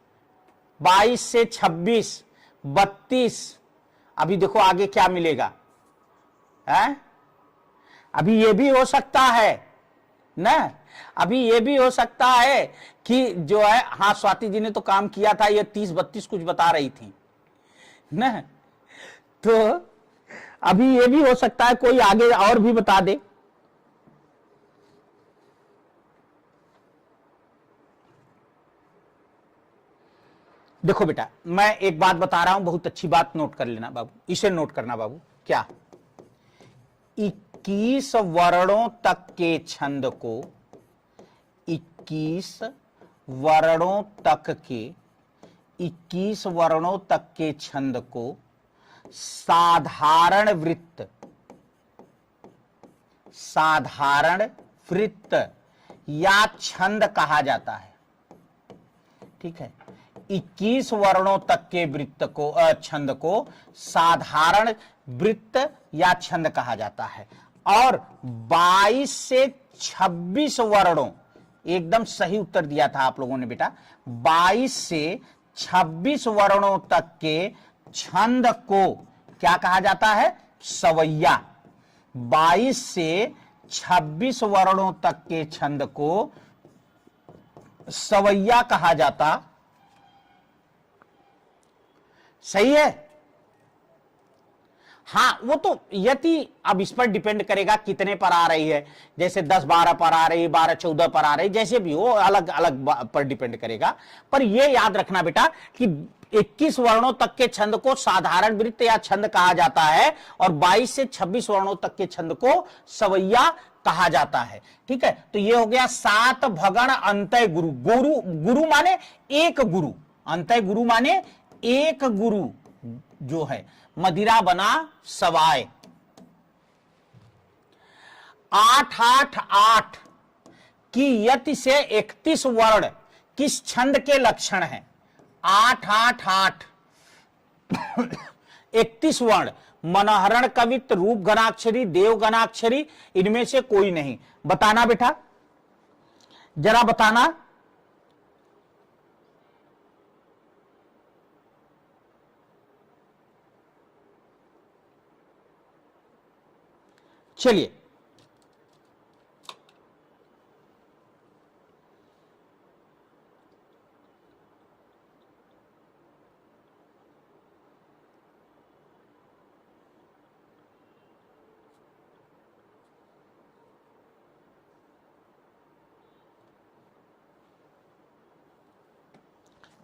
22 से 26, 32। अभी देखो आगे क्या मिलेगा है? अभी ये भी हो सकता है ना, अभी ये भी हो सकता है कि जो है, हाँ स्वाति जी ने तो काम किया था, ये 30, 32 कुछ बता रही थी ना, तो अभी ये भी हो सकता है कोई आगे और भी बता दे। देखो बेटा, मैं एक बात बता रहा हूं, बहुत अच्छी बात नोट कर लेना बाबू, इसे नोट करना बाबू। क्या 21 वर्णों तक के छंद को, 21 वर्णों तक के, 21 वर्णों तक के छंद को साधारण वृत्त, साधारण वृत्त या छंद कहा जाता है। ठीक है, 21 वर्णों तक के वृत्त को, छंद को साधारण वृत्त या छंद कहा जाता है। और 22 से 26 वर्णों, एकदम सही उत्तर दिया था आप लोगों ने बेटा, 22 से 26 वर्णों तक के छंद को क्या कहा जाता है? सवैया। 22 से 26 वर्णों तक के छंद को सवैया कहा जाता। सही है? हाँ, वो तो यदि अब इस पर डिपेंड करेगा कितने पर आ रही है, जैसे 10, 12 पर आ रही, 12, 14 पर आ रही, जैसे भी हो, अलग अलग पर डिपेंड करेगा। पर यह याद रखना बेटा कि 21 वर्णों तक के छंद को साधारण वृत्त या छंद कहा जाता है, और 22 से 26 वर्णों तक के छंद को सवैया कहा जाता है। ठीक है, तो ये हो गया 7 भगण अंतय गुरु। गुरु, गुरु माने एक गुरु, अंतय गुरु माने एक गुरु जो है, मदिरा बना सवाय। 8, 8, 8 की यति से 31 वर्ण किस छंद के लक्षण हैं? 8, 8, 8 31 वर्ण, मनोहरण, कवित्त, रूप गणाक्षरी, देव गणाक्षरी, इनमें से कोई नहीं। बताना बेटा, जरा बताना। चलिए,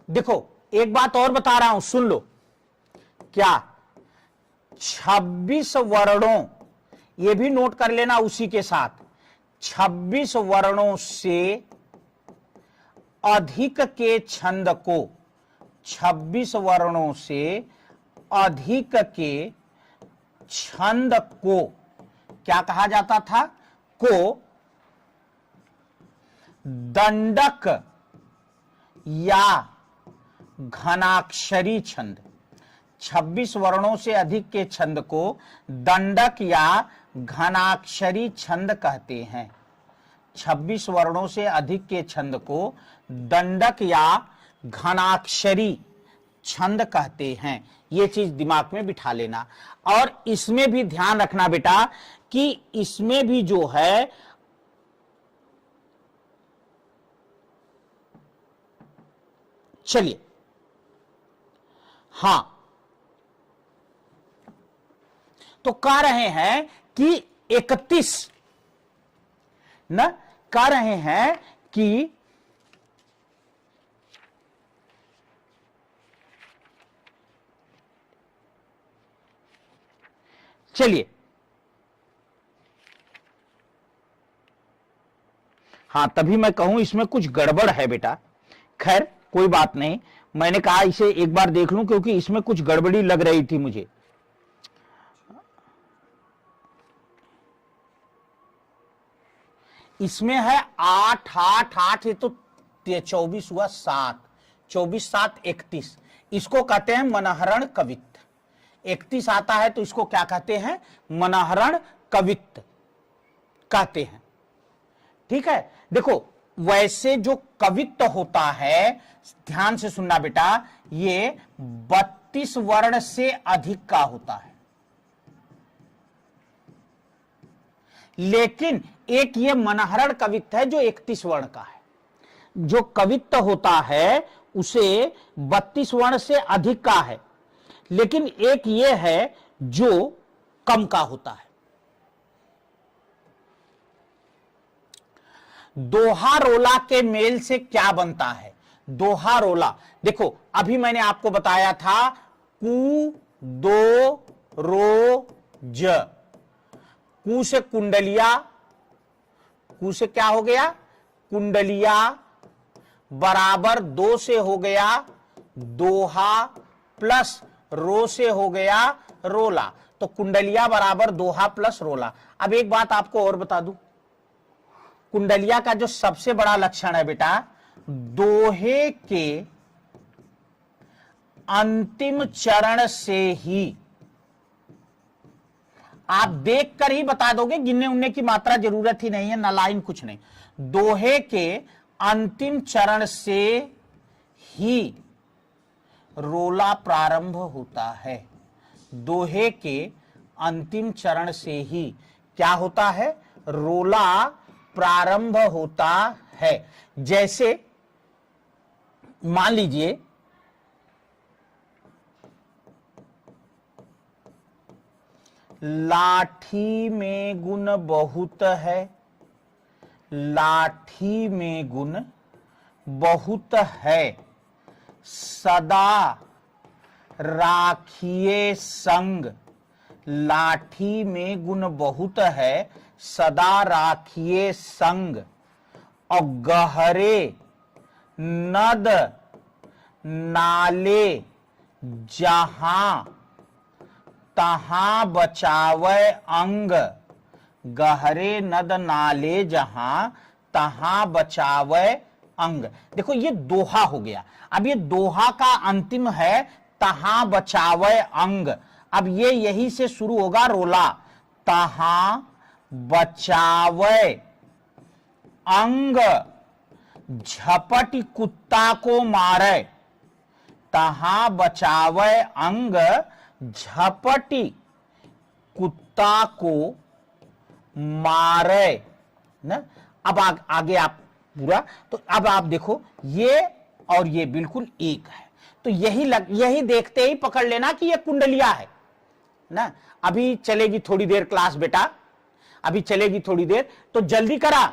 देखो एक बात और बता रहा हूं, सुन लो। क्या 26 वर्णों, ये भी नोट कर लेना उसी के साथ, 26 वर्णों से अधिक के छंद को, 26 वर्णों से अधिक के छंद को क्या कहा जाता था? को दंडक या घनाक्षरी छंद। 26 वर्णों से अधिक के छंद को दंडक या घनाक्षरी छंद कहते हैं। 26 वर्णों से अधिक के छंद को दंडक या घनाक्षरी छंद कहते हैं। यह चीज दिमाग में बिठा लेना। और इसमें भी ध्यान रखना बेटा कि इसमें भी जो है चलिए, हाँ, तो कह रहे हैं कि 31 न कह रहे हैं कि चलिए, हां तभी मैं कहूं इसमें कुछ गड़बड़ है बेटा। खैर कोई बात नहीं, मैंने कहा इसे एक बार देख लूं क्योंकि इसमें कुछ गड़बड़ी लग रही थी मुझे। इसमें है 8 8 8, ये तो 24 हुआ, 7 24 7 31। इसको कहते हैं मनहरण कवित्त। 31 आता है तो इसको क्या कहते हैं? मनहरण कवित्त कहते हैं। ठीक है, देखो वैसे जो कवित्त होता है, ध्यान से सुनना बेटा, ये 32 वर्ण से अधिक का होता है। लेकिन एक ये मनहरण कवित्त है जो 31 वर्ण का है। जो कवित्त होता है उसे 32 वर्ण से अधिक का है, लेकिन एक ये है जो कम का होता है। दोहा रोला के मेल से क्या बनता है? दोहा रोला, देखो अभी मैंने आपको बताया था कु दो रो ज। कु से कुंडलिया, कु से क्या हो गया? कुंडलिया, बराबर 2 से हो गया दोहा, प्लस रो से हो गया रोला। तो कुंडलिया बराबर दोहा प्लस रोला। अब एक बात आपको और बता दूं, कुंडलिया का जो सबसे बड़ा लक्षण है बेटा, दोहे के अंतिम चरण से ही, आप देखकर ही बता दोगे, गिनने उनने की मात्रा जरूरत ही नहीं है, ना लाइन कुछ नहीं। दोहे के अंतिम चरण से ही रोला प्रारंभ होता है। दोहे के अंतिम चरण से ही क्या होता है? रोला प्रारंभ होता है। जैसे मान लीजिए लाठी में गुण बहुत है, लाठी में गुण बहुत है, सदा राखिए संग। लाठी में गुण बहुत है, सदा राखिए संग। और गहरे नद नाले जहां तहां बचावे अंग। गहरे नद नाले जहां तहां बचावे अंग। देखो ये दोहा हो गया। अब ये दोहा का अंतिम है तहां बचावे अंग। अब ये यही से शुरू होगा रोला, तहां बचावे अंग झपटी कुत्ता को मारे। तहां बचावे अंग झपटी कुत्ता को मारे ना। अब आगे आप पूरा, तो अब आप देखो ये और ये बिल्कुल एक है। तो यही देखते ही पकड़ लेना कि ये कुंडलिया है ना। अभी चलेगी थोड़ी देर क्लास बेटा, अभी चलेगी थोड़ी देर, तो जल्दी करा।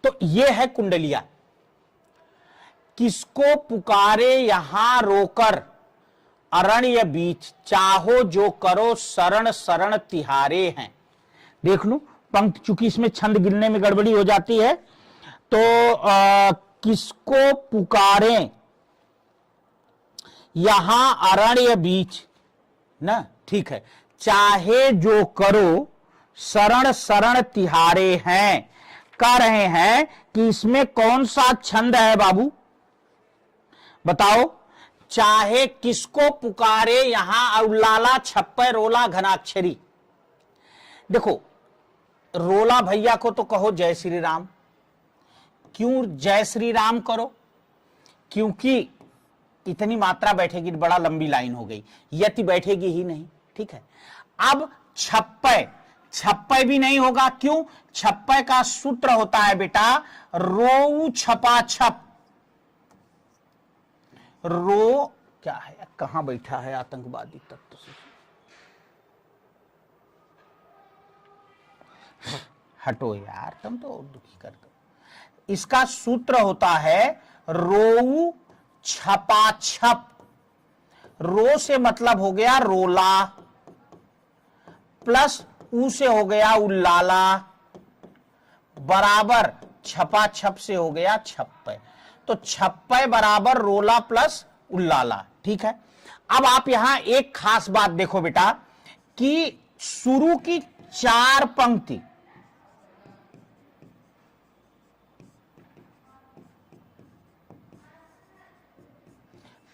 तो ये है कुंडलिया। किसको पुकारे यहां रोकर अरण्य बीच, चाहो जो करो शरण शरण तिहारे हैं। देख लू पंक्ति, चूंकि इसमें छंद गिनने में गड़बड़ी हो जाती है, तो किसको पुकारे यहां अरण्य बीच ना, ठीक है, चाहे जो करो शरण शरण तिहारे हैं। कह रहे हैं कि इसमें कौन सा छंद है बाबू, बताओ। चाहे किसको पुकारे यहां उलाला छप्पे रोला घनाक्षरी। देखो रोला भैया को तो कहो जय श्री राम। क्यों जय श्री राम करो? क्योंकि इतनी मात्रा बैठेगी, बड़ा लंबी लाइन हो गई, यति बैठेगी ही नहीं, ठीक है। अब छप्पे, छप्पे भी नहीं होगा। क्यों? छप्पे का सूत्र होता है बेटा रोऊ छपा छप। रो क्या है, कहां बैठा है आतंकवादी तत्व से, हटो यार, तुम तो दुखी कर दो। इसका सूत्र होता है रोऊ छपाछप। रो से मतलब हो गया रोला, प्लस ऊ से हो गया उल्लाला, बराबर छपाछप से हो गया छप्पे। तो छप्पे बराबर रोला प्लस उल्लाला। ठीक है, अब आप यहां एक खास बात देखो बेटा कि शुरू की 4 पंक्ति,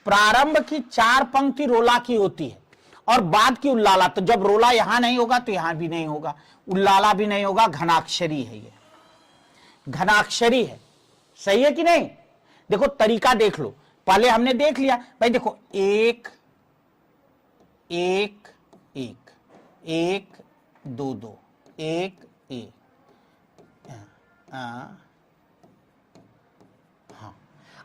प्रारंभ की 4 पंक्ति रोला की होती है और बाद की उल्लाला। तो जब रोला यहां नहीं होगा तो यहां भी नहीं होगा, उल्लाला भी नहीं होगा, घनाक्षरी है, ये घनाक्षरी है। सही है कि नहीं? देखो तरीका देख लो, पहले हमने देख लिया भाई, देखो एक एक एक एक दो दो एक एक, हाँ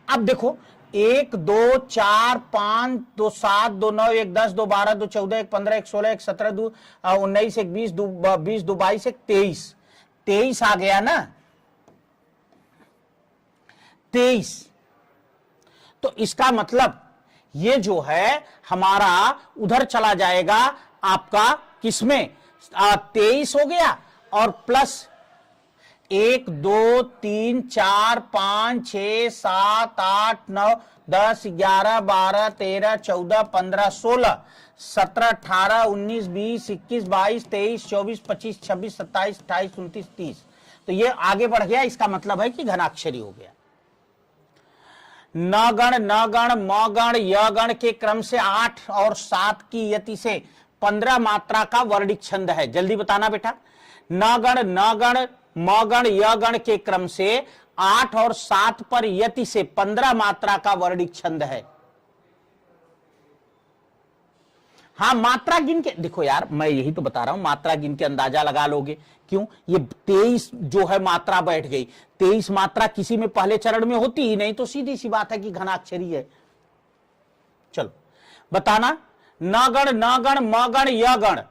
अब देखो 1 2 4 5 2 7 2 9 1 10 2 12 2 14 1 15 1 16 1 17 2 19 1 20 2 20 2 22 1 23, 23 आ गया ना, 23। तो इसका मतलब ये जो है हमारा उधर चला जाएगा आपका, किसमें 23 हो गया और प्लस 1 2 3 4 5 6 7 8 9 10 11 12 13 14 15 16 17 18 19 20 21 22 23 24 25 26 27 28 29 30। तो ये आगे बढ़ गया, इसका मतलब है कि घनाक्षरी हो गया। न गण न गण म गण य गण के क्रम से 8 और 7 की यति से 15 मात्रा का वर्णिक छंद है। जल्दी बताना बेटा, न गण न गण म गण य गण के क्रम से 8 और 7 पर यति से 15 मात्रा का वर्णिक छंद है। हाँ मात्रा गिन के देखो यार, मैं यही तो बता रहा हूं, मात्रा गिन के अंदाजा लगा लोगे। क्यों? ये 23 जो है मात्रा बैठ गई, 23 मात्रा किसी में पहले चरण में होती ही नहीं, तो सीधी सी बात है कि घनाक्षरी है। चलो बताना, न गण न गण म गण य गण,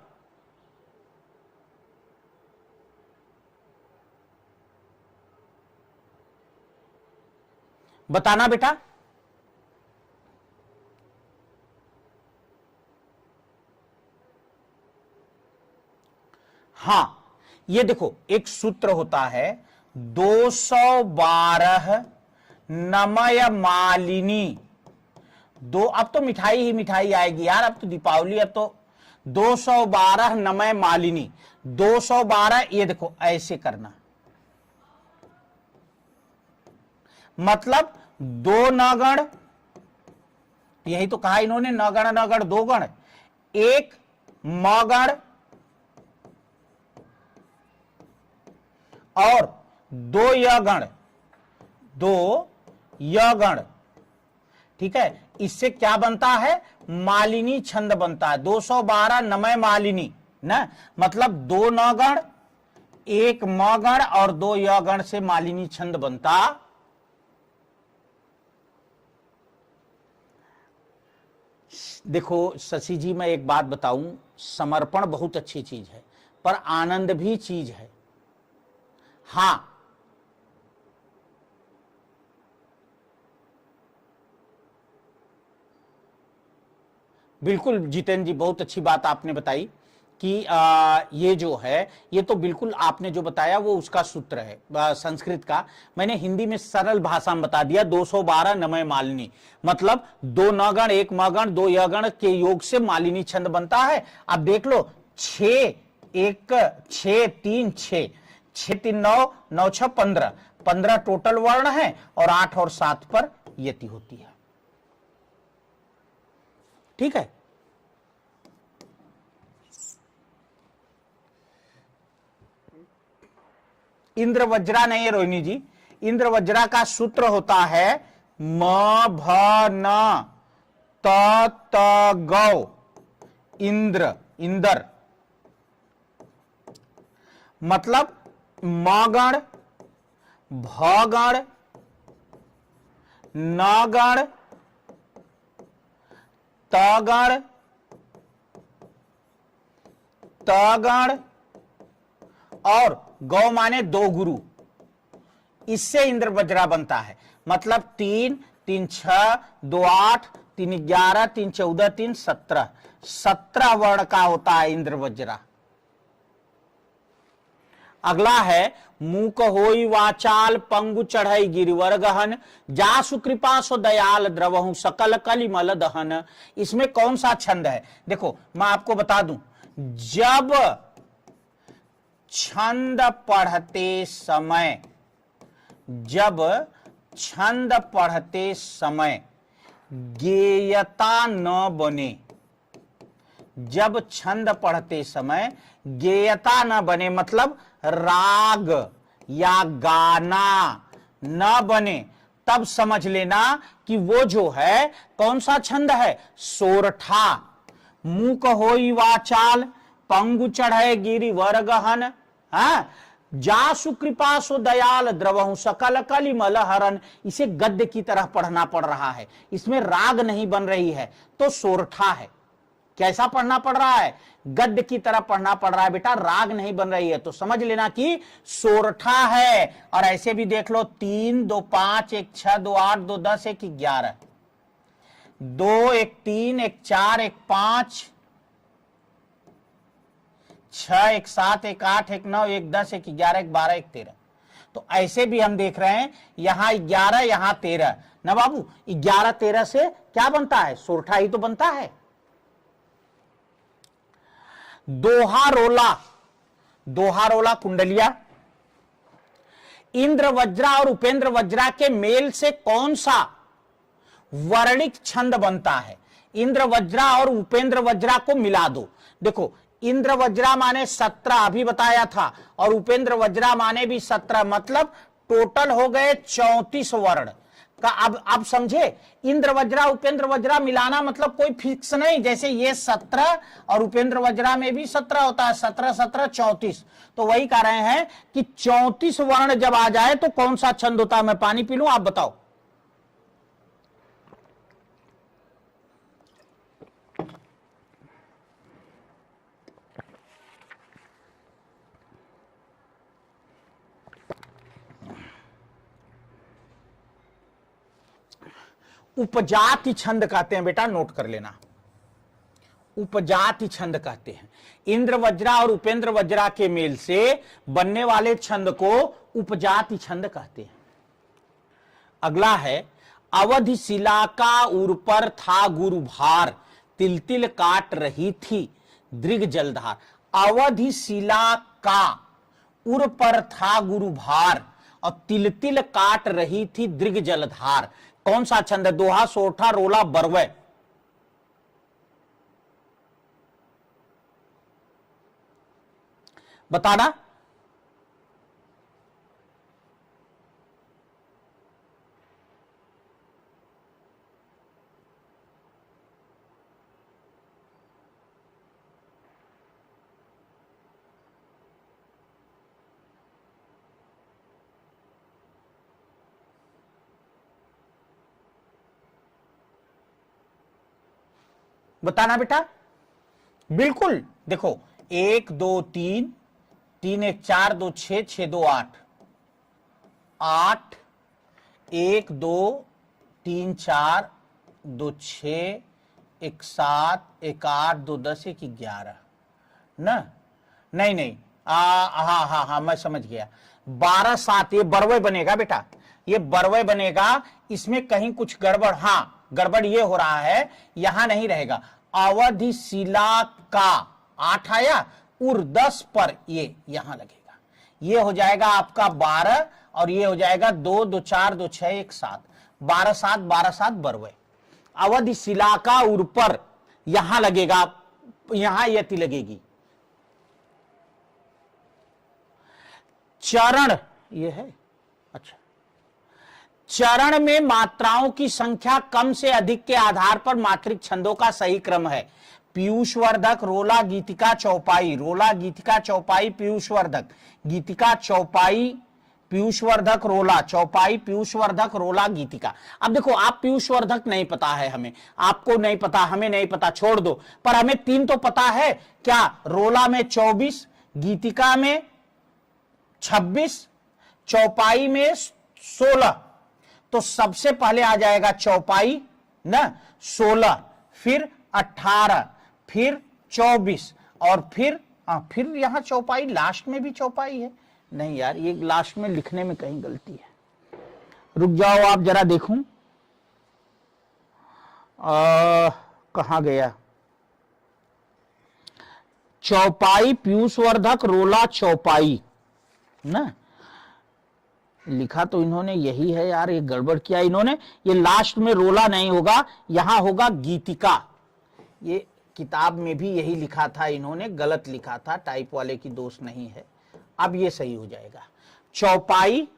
बताना बेटा। हां ये देखो एक सूत्र होता है 212 नमय मालिनी। दो, अब तो मिठाई ही मिठाई आएगी यार, अब तो दीपावली, अब तो 212 नमय मालिनी। 212 ये देखो ऐसे करना, मतलब 2 नगण, यही तो कहा इन्होंने, नगण नगण 2 गण, 1 मगण और 2 यगण, 2 यगण। ठीक है, इससे क्या बनता है? मालिनी छंद बनता है। 212 नमय मालिनी ना, मतलब 2 नगण 1 मगण और 2 यगण से मालिनी छंद बनता। देखो शशि जी, मैं एक बात बताऊं, समर्पण बहुत अच्छी चीज है पर आनंद भी चीज है। हां बिल्कुल जितेंद्र जी, बहुत अच्छी बात आपने बताई कि ये जो है, ये तो बिल्कुल आपने जो बताया वो उसका सूत्र है संस्कृत का। मैंने हिंदी में सरल भाषा में बता दिया, 212 नमय मालिनी, मतलब 2 नगण 1 मगण 2 यगण के योग से मालिनी छंद बनता है। अब देख लो, 6 1 6 3 6 6 3 9 9 6 15, 15 टोटल वर्ण है और 8 और 7 पर यति होती है। ठीक है, इंद्र वज्रा नहीं है रोहिणी जी, इंद्र वज्रा का सूत्र होता है म भ न त त गौ, इंद्र, इंदर, मतलब मगण भगण नगण तगण, तगण और गौ माने दो गुरु, इससे इंद्र वज्रा बनता है। मतलब 3 3 6 2 8 3 11 3 14 3 17, 17 वर्ण का होता है इंद्र वज्रा। अगला है मूक होई वाचाल पंगु चढ़ई गिरिवर गहन, जासु कृपा सो दयाल द्रवहु सकल कलिमल दहन। इसमें कौन सा छंद है? देखो मैं आपको बता दूं, जब छंद पढ़ते समय, जब छंद पढ़ते समय गेयता न बने, जब छंद पढ़ते समय गेयता न बने मतलब राग या गाना न बने, तब समझ लेना कि वो जो है कौन सा छंद है? सोरठा। मूक होई वाचाल पंगु चढ़े गिरिवर गहन, हाँ, जासु कृपा सो दयाल द्रवहु सकल कलिमल हरन। इसे गद्य की तरह पढ़ना पड़ रहा है, इसमें राग नहीं बन रही है, तो सोरठा है। कैसा पढ़ना पड़ रहा है? गद्य की तरह पढ़ना पड़ रहा है बेटा, राग नहीं बन रही है, तो समझ लेना कि सोरठा है। और ऐसे भी देख लो, 3 2 5 1 6 2 8 2 10 1 11, 2 1 3 1 4 1 5 6 1 7 1 8 1 9 1 10 1 11 1 12 1 13। तो ऐसे भी हम देख रहे हैं, यहां 11 यहां 13 ना बाबू, 11 13 से क्या बनता है? सोरठा ही तो बनता है। दोहा रोला, दोहा रोला कुंडलिया, इंद्र वज्रा और उपेंद्र वज्रा के मेल से कौन सा वर्णिक छंद बनता है? इंद्र वज्रा और उपेंद्र वज्रा को मिला दो। देखो इंद्र वज्रा माने 17 अभी बताया था, और उपेंद्र वज्रा माने भी 17, मतलब टोटल हो गए 34 वर्ण का। अब समझे, इंद्र वज्रा उपेंद्र वज्रा मिलाना मतलब कोई फिक्स नहीं, जैसे ये 17 और उपेंद्र वज्रा में भी 17 होता है, 17 17 34। तो वही कह रहे हैं कि 34 वर्ण जब आ जाए तो कौन सा छंद होता है? मैं पानी पी लूं, आप बताओ। उपजाति छंद कहते हैं बेटा, नोट कर लेना, उपजाति छंद कहते हैं। इंद्र वज्रा और उपेंद्र वज्रा के मेल से बनने वाले छंद को उपजाति छंद कहते हैं। अगला है अवधि शिला का उर पर था गुरु भार, तिल तिल काट रही थी दृग जलधार। अवधि शिला का उर पर था गुरु भार और तिल तिल काट रही थी दृग जलधार। कौन सा छंद है? दोहा, सोरठा, रोला, बरवय। बताना। बताना बेटा, बिल्कुल। देखो 1 2 3 3 1 4 2 6 6 2 8 8 1 2 3 4 2 6 1 7 1 8 2 10 1 11 ना, नहीं हाँ मैं समझ गया। 12 7 ये बरवय बनेगा बेटा, ये बरवय बनेगा। इसमें कहीं कुछ गड़बड़, हाँ गड़बड़ ये हो रहा है, यहां नहीं रहेगा। अवधि शिला का 8 आया, उर 10 पर ये यहां लगेगा, ये हो जाएगा आपका 12 और ये हो जाएगा 2 2 4 2 6 1 7, 12 7 बरवय। अवधि शिला का उर पर यहां लगेगा, यहां यति लगेगी। चरण ये है, अच्छा। चरण में मात्राओं की संख्या कम से अधिक के आधार पर मात्रिक छंदों का सही क्रम है। पीयूषवर्धक, रोला, गीतिका, चौपाई। रोला, गीतिका, चौपाई, पीयूषवर्धक, गीतिका, चौपाई, पीयूषवर्धक रोला, चौपाई, पीयूषवर्धक रोला, गीतिका। अब देखो, आप पीयूषवर्धक नहीं पता है हमें, आपको नहीं पता, हमें नहीं पता, छोड़ दो, पर हमें 3 तो पता है। क्या? रोला में 24, गीतिका में 26, चौपाई में 16। तो सबसे पहले आ जाएगा चौपाई ना, 16, फिर 18, फिर 24, और फिर यहां चौपाई, लास्ट में भी चौपाई है। नहीं यार, ये लास्ट में लिखने में कहीं गलती है। रुक जाओ, आप जरा देखूं, कहां गया? चौपाई, पीयूषवर्धक, रोला, चौपाई ना, लिखा तो इन्होंने यही है यार, ये गड़बड़ किया इन्होंने। ये लास्ट में रोला नहीं होगा, यहां होगा गीतिका। ये किताब में भी यही लिखा था, इन्होंने गलत लिखा था, टाइप वाले की दोष नहीं है। अब ये सही हो जाएगा। चौपाई,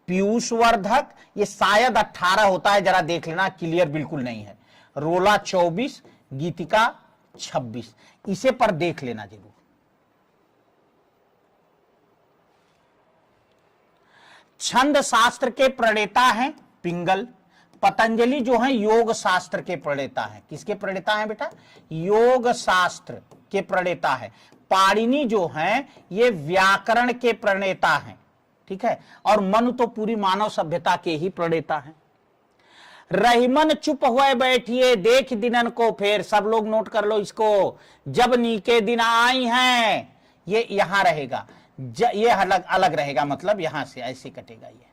पीयूषवर्धक, ये शायद 18 होता है, जरा देख लेना, क्लियर बिल्कुल नहीं है। रोला 24, गीतिका 26, इसे पर देख लेना जरूर। छंद शास्त्र के प्रणेता हैं पिंगल। पतंजलि जो है योग शास्त्र के प्रणेता हैं। किसके प्रणेता हैं बेटा? योग शास्त्र के प्रणेता हैं। पाणिनि जो हैं ये व्याकरण के प्रणेता हैं, ठीक है। और मनु तो पूरी मानव सभ्यता के ही प्रणेता हैं। रहीमन चुप हुए बैठिए, देख दिनन को फेर। सब लोग नोट कर लो इसको। जब नीके दिन आई हैं, ये यहां रहेगा, ये अलग अलग रहेगा, मतलब यहां से ऐसे कटेगा ये।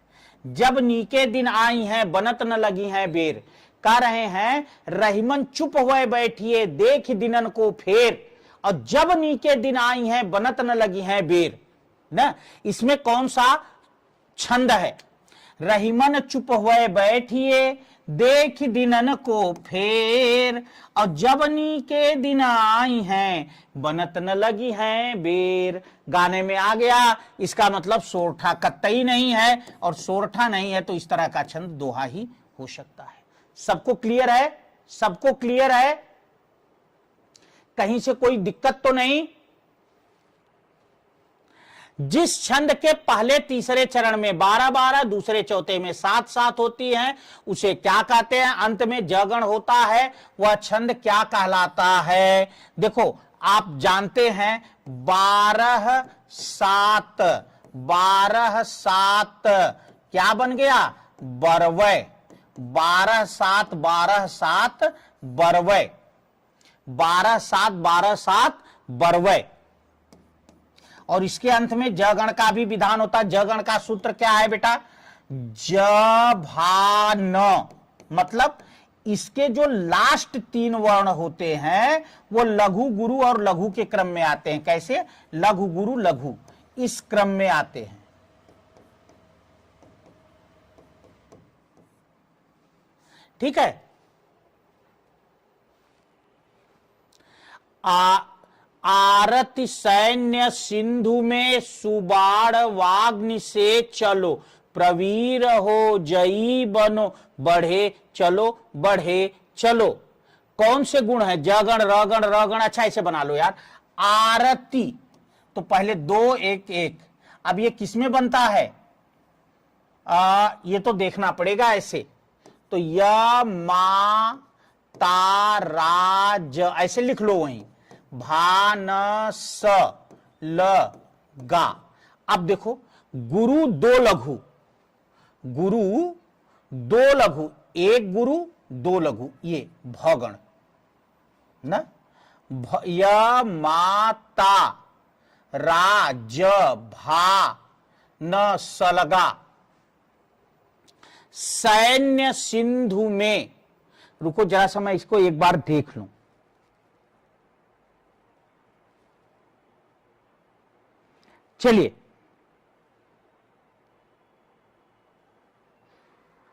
जब नीके दिन आई हैं, बनत न लगी हैं बेर। कह रहे हैं रहीमन चुप हुए बैठिए, देख दिनन को फेर। और जब नीके दिन आई हैं, बनत न लगी हैं बेर ना। इसमें कौन सा छंद है? रहीमन चुप हुए बैठिए, देख दिनन को फेर। और जब नीके दिन आई हैं, बनत न लगी हैं बेर। गाने में आ गया, इसका मतलब सोरठा कतई नहीं है, और सोरठा नहीं है तो इस तरह का छंद दोहा ही हो सकता है। सबको क्लियर है? सबको क्लियर है? कहीं से कोई दिक्कत तो नहीं? जिस छंद के पहले तीसरे चरण में 12-12, दूसरे चौथे में 7-7 होती हैं, उसे क्या कहते हैं? अंत में जगण होता है, वह छंद क्या कहलाता है? देखो, आप जानते हैं 12-7, 12-7 क्या बन गया? बरवै। 12-7, 12-7 बरवै। 12-7, 12-7 बरवै। और इसके अंत में जगण का भी विधान होता है। जगण का सूत्र क्या है बेटा? ज भा न। मतलब इसके जो लास्ट 3 वर्ण होते हैं वो लघु, गुरु और लघु के क्रम में आते हैं। कैसे? लघु, गुरु, लघु, इस क्रम में आते हैं। ठीक है। आरति सैन्य सिंधु में सुबाड़ वाग्नि से चलो, प्रवीर हो जई बनो, बढ़े चलो, बढ़े चलो। कौन से गुण है? जगण, रगण, रगण। अच्छा ऐसे बना लो यार। आरती तो पहले 2 1 1। अब ये किसमें बनता है? ये तो देखना पड़ेगा ऐसे। तो य मा ता रा ज ऐसे लिख लो वहीं। भा न स ल गा। अब देखो, गुरु 2 लघु, गुरु 2 लघु, 1 गुरु 2 लघु, ये भगण ना। य माता रा ज भा न सलगा। सैन्य सिंधु में, रुको जरा सा मैं इसको एक बार देख लूं। चलिए,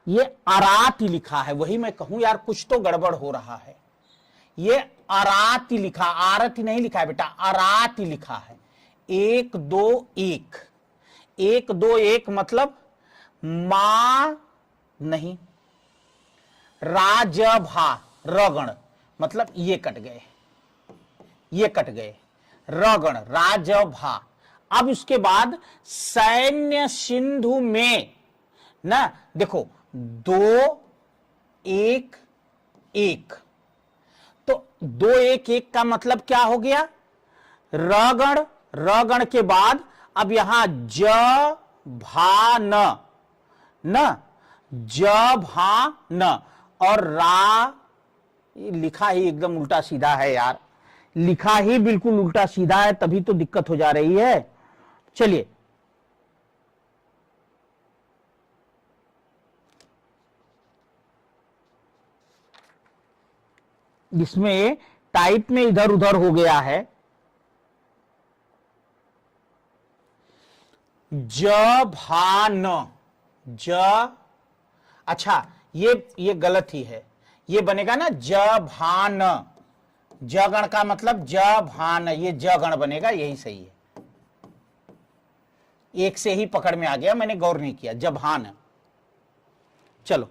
ये अराती लिखा है, वही मैं कहूं यार कुछ तो गड़बड़ हो रहा है। ये अराती लिखा, आरती नहीं लिखा है बेटा, अराती लिखा है। 1 2 1, 1 2 1 मतलब मा नहीं, राजभा रगण, मतलब ये कट गए, ये कट गए। रगण, राजभा। अब उसके बाद सैन्य सिंधु में ना, देखो 2-1-1, तो 2-1-1 का मतलब क्या हो गया, रगण, रगण के बाद अब यहां ज भा न, न ज भा न, और रा, लिखा ही एकदम उल्टा सीधा है यार, लिखा ही बिल्कुल उल्टा सीधा है, तभी तो दिक्कत हो जा रही है। चलिए इसमें टाइप में इधर उधर हो गया है, ज भा न, ज, अच्छा ये गलत ही है, ये बनेगा ना ज भान, जगण का मतलब ज भान, ये जगण बनेगा, यही सही है, एक से ही पकड़ में आ गया, मैंने गौर नहीं किया, जभान। चलो,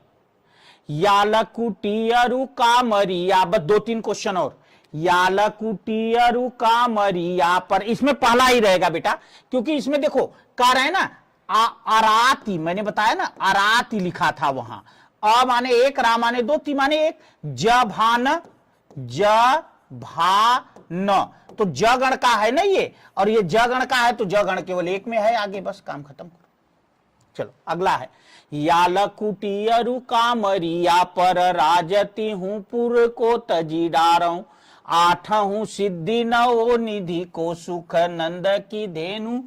यालकुटियरु कामरिया, बस 2-3 क्वेश्चन और, यालकुटियरु कामरिया पर, इसमें पहला ही रहेगा बेटा, क्योंकि इसमें देखो कह रहे हैं ना अराती, मैंने बताया ना अराती लिखा था वहां, अ माने 1, रा माने 2, ती माने 1, ज भान, ज भा न, तो जगण का है ना ये, और ये जगण का है, तो जगण केवल 1 में है, आगे बस काम खत्म करो। चलो अगला है, यालकुटियरु कामरिया पर राजती हूं पुर को तजी डारऊं, 8 सिद्धि 9 निधि को सुख नंद की धेनु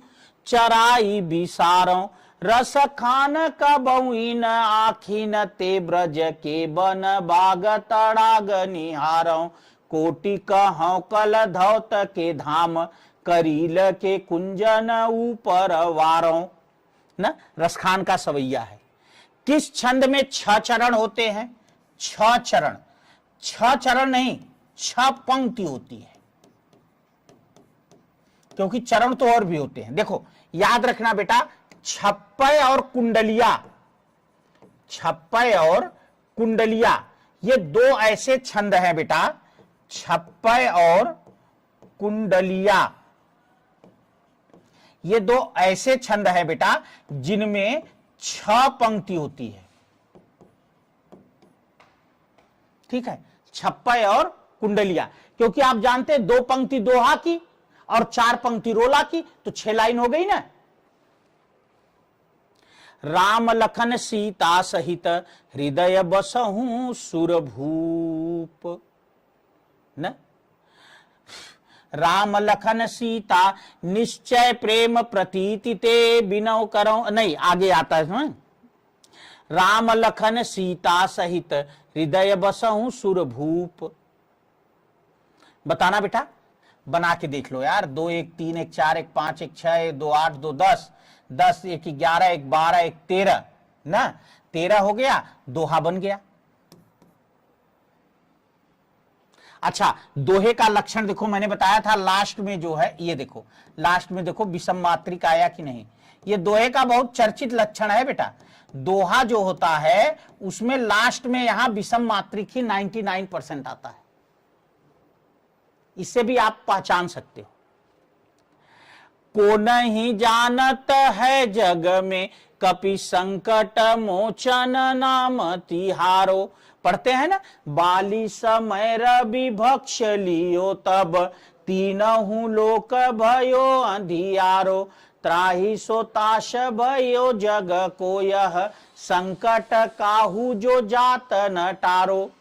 चराई बिसारों, रस खान कबउन आखिन ते ब्रज के बन बाग तड़ाग निहारों, कोटि कहूं कल धौत के धाम करील के कुंजन ऊपर वारों, ना रसखान का सवैया है। किस छंद में 6 चरण होते हैं, 6 चरण, 6 चरण नहीं 6 पंक्ति होती है, क्योंकि चरण तो और भी होते हैं। देखो याद रखना बेटा, छप्पय और कुंडलिया, छप्पय और कुंडलिया ये 2 ऐसे छंद हैं बेटा, छप्पय और कुंडलिया ये 2 ऐसे छंद हैं बेटा जिनमें 6 पंक्ति होती है, ठीक है, छप्पय और कुंडलिया, क्योंकि आप जानते हैं 2 पंक्ति दोहा की और 4 पंक्ति रोला की, तो 6 लाइन हो गई ना। राम लखन सीता सहित हृदय बसहूं सुरभूप, न राम लखन सीता निश्चय प्रेम प्रतीति ते बिनव करो, नहीं आगे आता है इसमें, राम लखन सीता सहित हृदय बसहूं सुरभूप, बताना बेटा, बना के देख लो यार, 2 1 3 1 4 1 5 1 6 1 2 8 2 10 10 1 11 1 12 1 13 ना, 13 हो गया, दोहा बन गया। अच्छा दोहे का लक्षण देखो, मैंने बताया था लास्ट में जो है, ये देखो लास्ट में देखो विषम मात्रिक आया कि नहीं, ये दोहे का बहुत चर्चित लक्षण है बेटा, दोहा जो होता है उसमें लास्ट में यहां विषम मात्रिक ही 99% आता है, इससे भी आप पहचान सकते हो। को नहीं जानत है जग में कपि संकट मोचन नाम तिहारो, पढ़ते हैं ना, बाली समय रवि भक्ष लियो तब तीनहु लोक भयो अंधियारो, त्राहि सो ताश भयो जग को यह संकट काहू जो जात न टारो।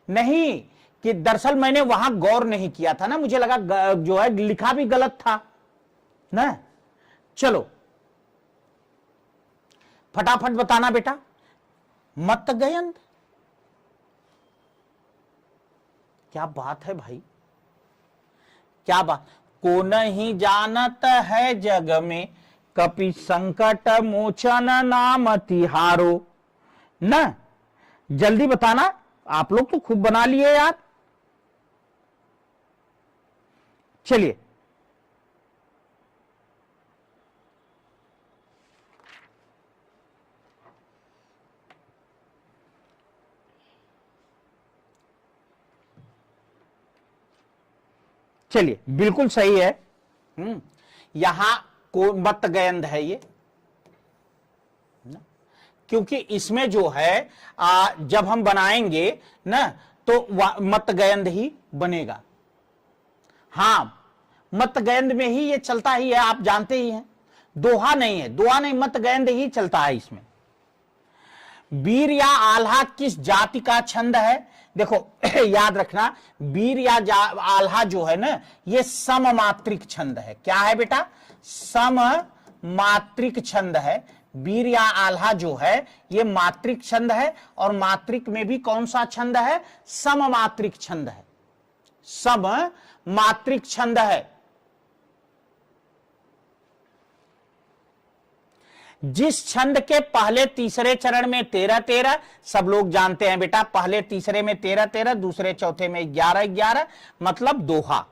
नहीं, कि दरअसल मैंने वहां गौर नहीं किया था ना, मुझे लगा जो है लिखा भी गलत था ना। चलो फटाफट बताना बेटा, मत गयंत, क्या बात है भाई, क्या बात, को नहीं जानत है जग में कपि संकट मोचन नाम तिहारो, ना जल्दी बताना, आप लोग तो खूब बना लिए यार। चलिए चलिए बिल्कुल सही है। यहां को मत गयंद है ये, क्योंकि इसमें जो है जब हम बनाएंगे ना तो मत गयंद ही बनेगा। हां, मत गयंद में ही ये चलता ही है, आप जानते ही हैं। दोहा नहीं है, दोहा नहीं, मत गयंद ही चलता है इसमें। वीर या आल्हा किस जाति का छंद है? देखो याद रखना, वीर या आल्हा जो है ना ये सममात्रिक छंद है। क्या है बेटा? सममात्रिक छंद है। वीर या आल्हा जो है ये मात्रिक छंद है, और मात्रिक में भी कौन सा छंद है? सममात्रिक छंद है। सममात्रिक छंद है। जिस छंद के पहले तीसरे चरण में 13-13, सब लोग जानते हैं बेटा, पहले तीसरे में 13-13, दूसरे चौथे में 11-11, मतलब दोहा।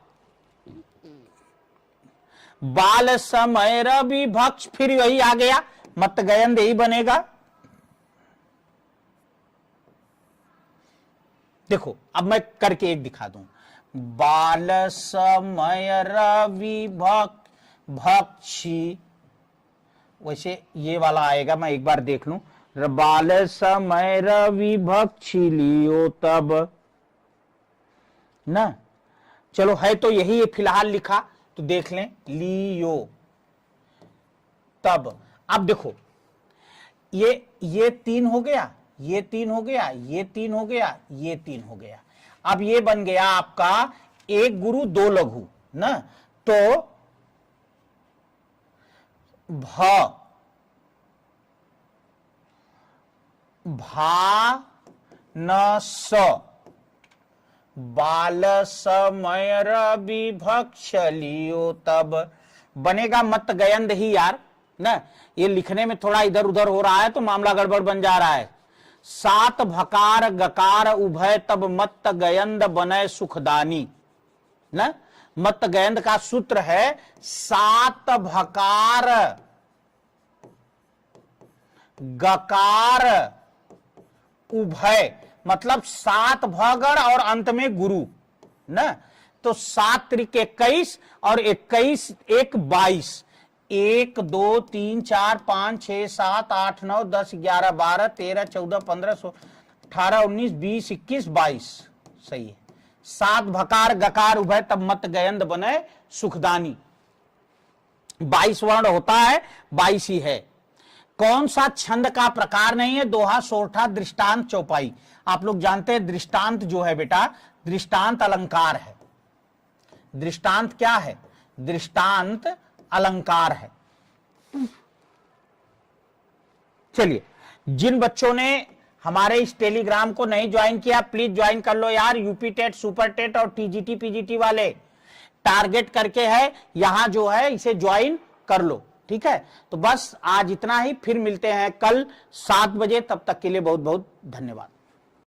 बाल समय रवि भक्ष, फिर वही आ गया, मत गयंद ही बनेगा। देखो अब मैं करके एक दिखा दूं। बाल समय रवि भक्षी, वैसे ये वाला आएगा, मैं एक बार देख लूं। बाल समय रवि भक्षी लियो तब ना, चलो है तो यही फिलहाल लिखा, तो देख लें, लियो तब। अब देखो ये 3 हो गया, ये 3 हो गया, ये 3 हो गया, ये 3 हो गया। अब ये बन गया आपका एक गुरु दो लघु ना, तो भा न स, बाल समय रवि भक्ष लियो तब, बनेगा मत गयंद ही यार ना। ये लिखने में थोड़ा इधर उधर हो रहा है तो मामला गड़बड़ बन जा रहा है। 7 भकार गकार उभय तब मत गयंद बने सुखदानी ना। मत गयंद का सूत्र है 7 भकार गकार उभय, मतलब 7 भगड़ और अंत में गुरु ना, तो 7 त्रिक 21 और 21 1 22, 1 2 3 4 5 6 7 8 9 10 11 12 13 14 15 16 18 19 20 21 22, सही है। 7 भकार गकार उभय तब मत गयंद बने सुखदानी। 22 वर्ण होता है, 22 ही है। कौन सा छंद का प्रकार नहीं है? दोहा, सोरठा, दृष्टांत, चौपाई। आप लोग जानते हैं दृष्टांत जो है बेटा, दृष्टांत अलंकार है। दृष्टांत क्या है? दृष्टांत अलंकार है। चलिए, जिन बच्चों ने हमारे इस टेलीग्राम को नहीं ज्वाइन किया, प्लीज ज्वाइन कर लो यार। यूपी टेट, सुपर टेट और टीजीटी पीजीटी वाले टारगेट करके है, यहां जो है इसे ज्वाइन कर लो, ठीक है। तो बस आज इतना ही, फिर मिलते हैं कल 7 बजे, तब तक के लिए बहुत बहुत धन्यवाद।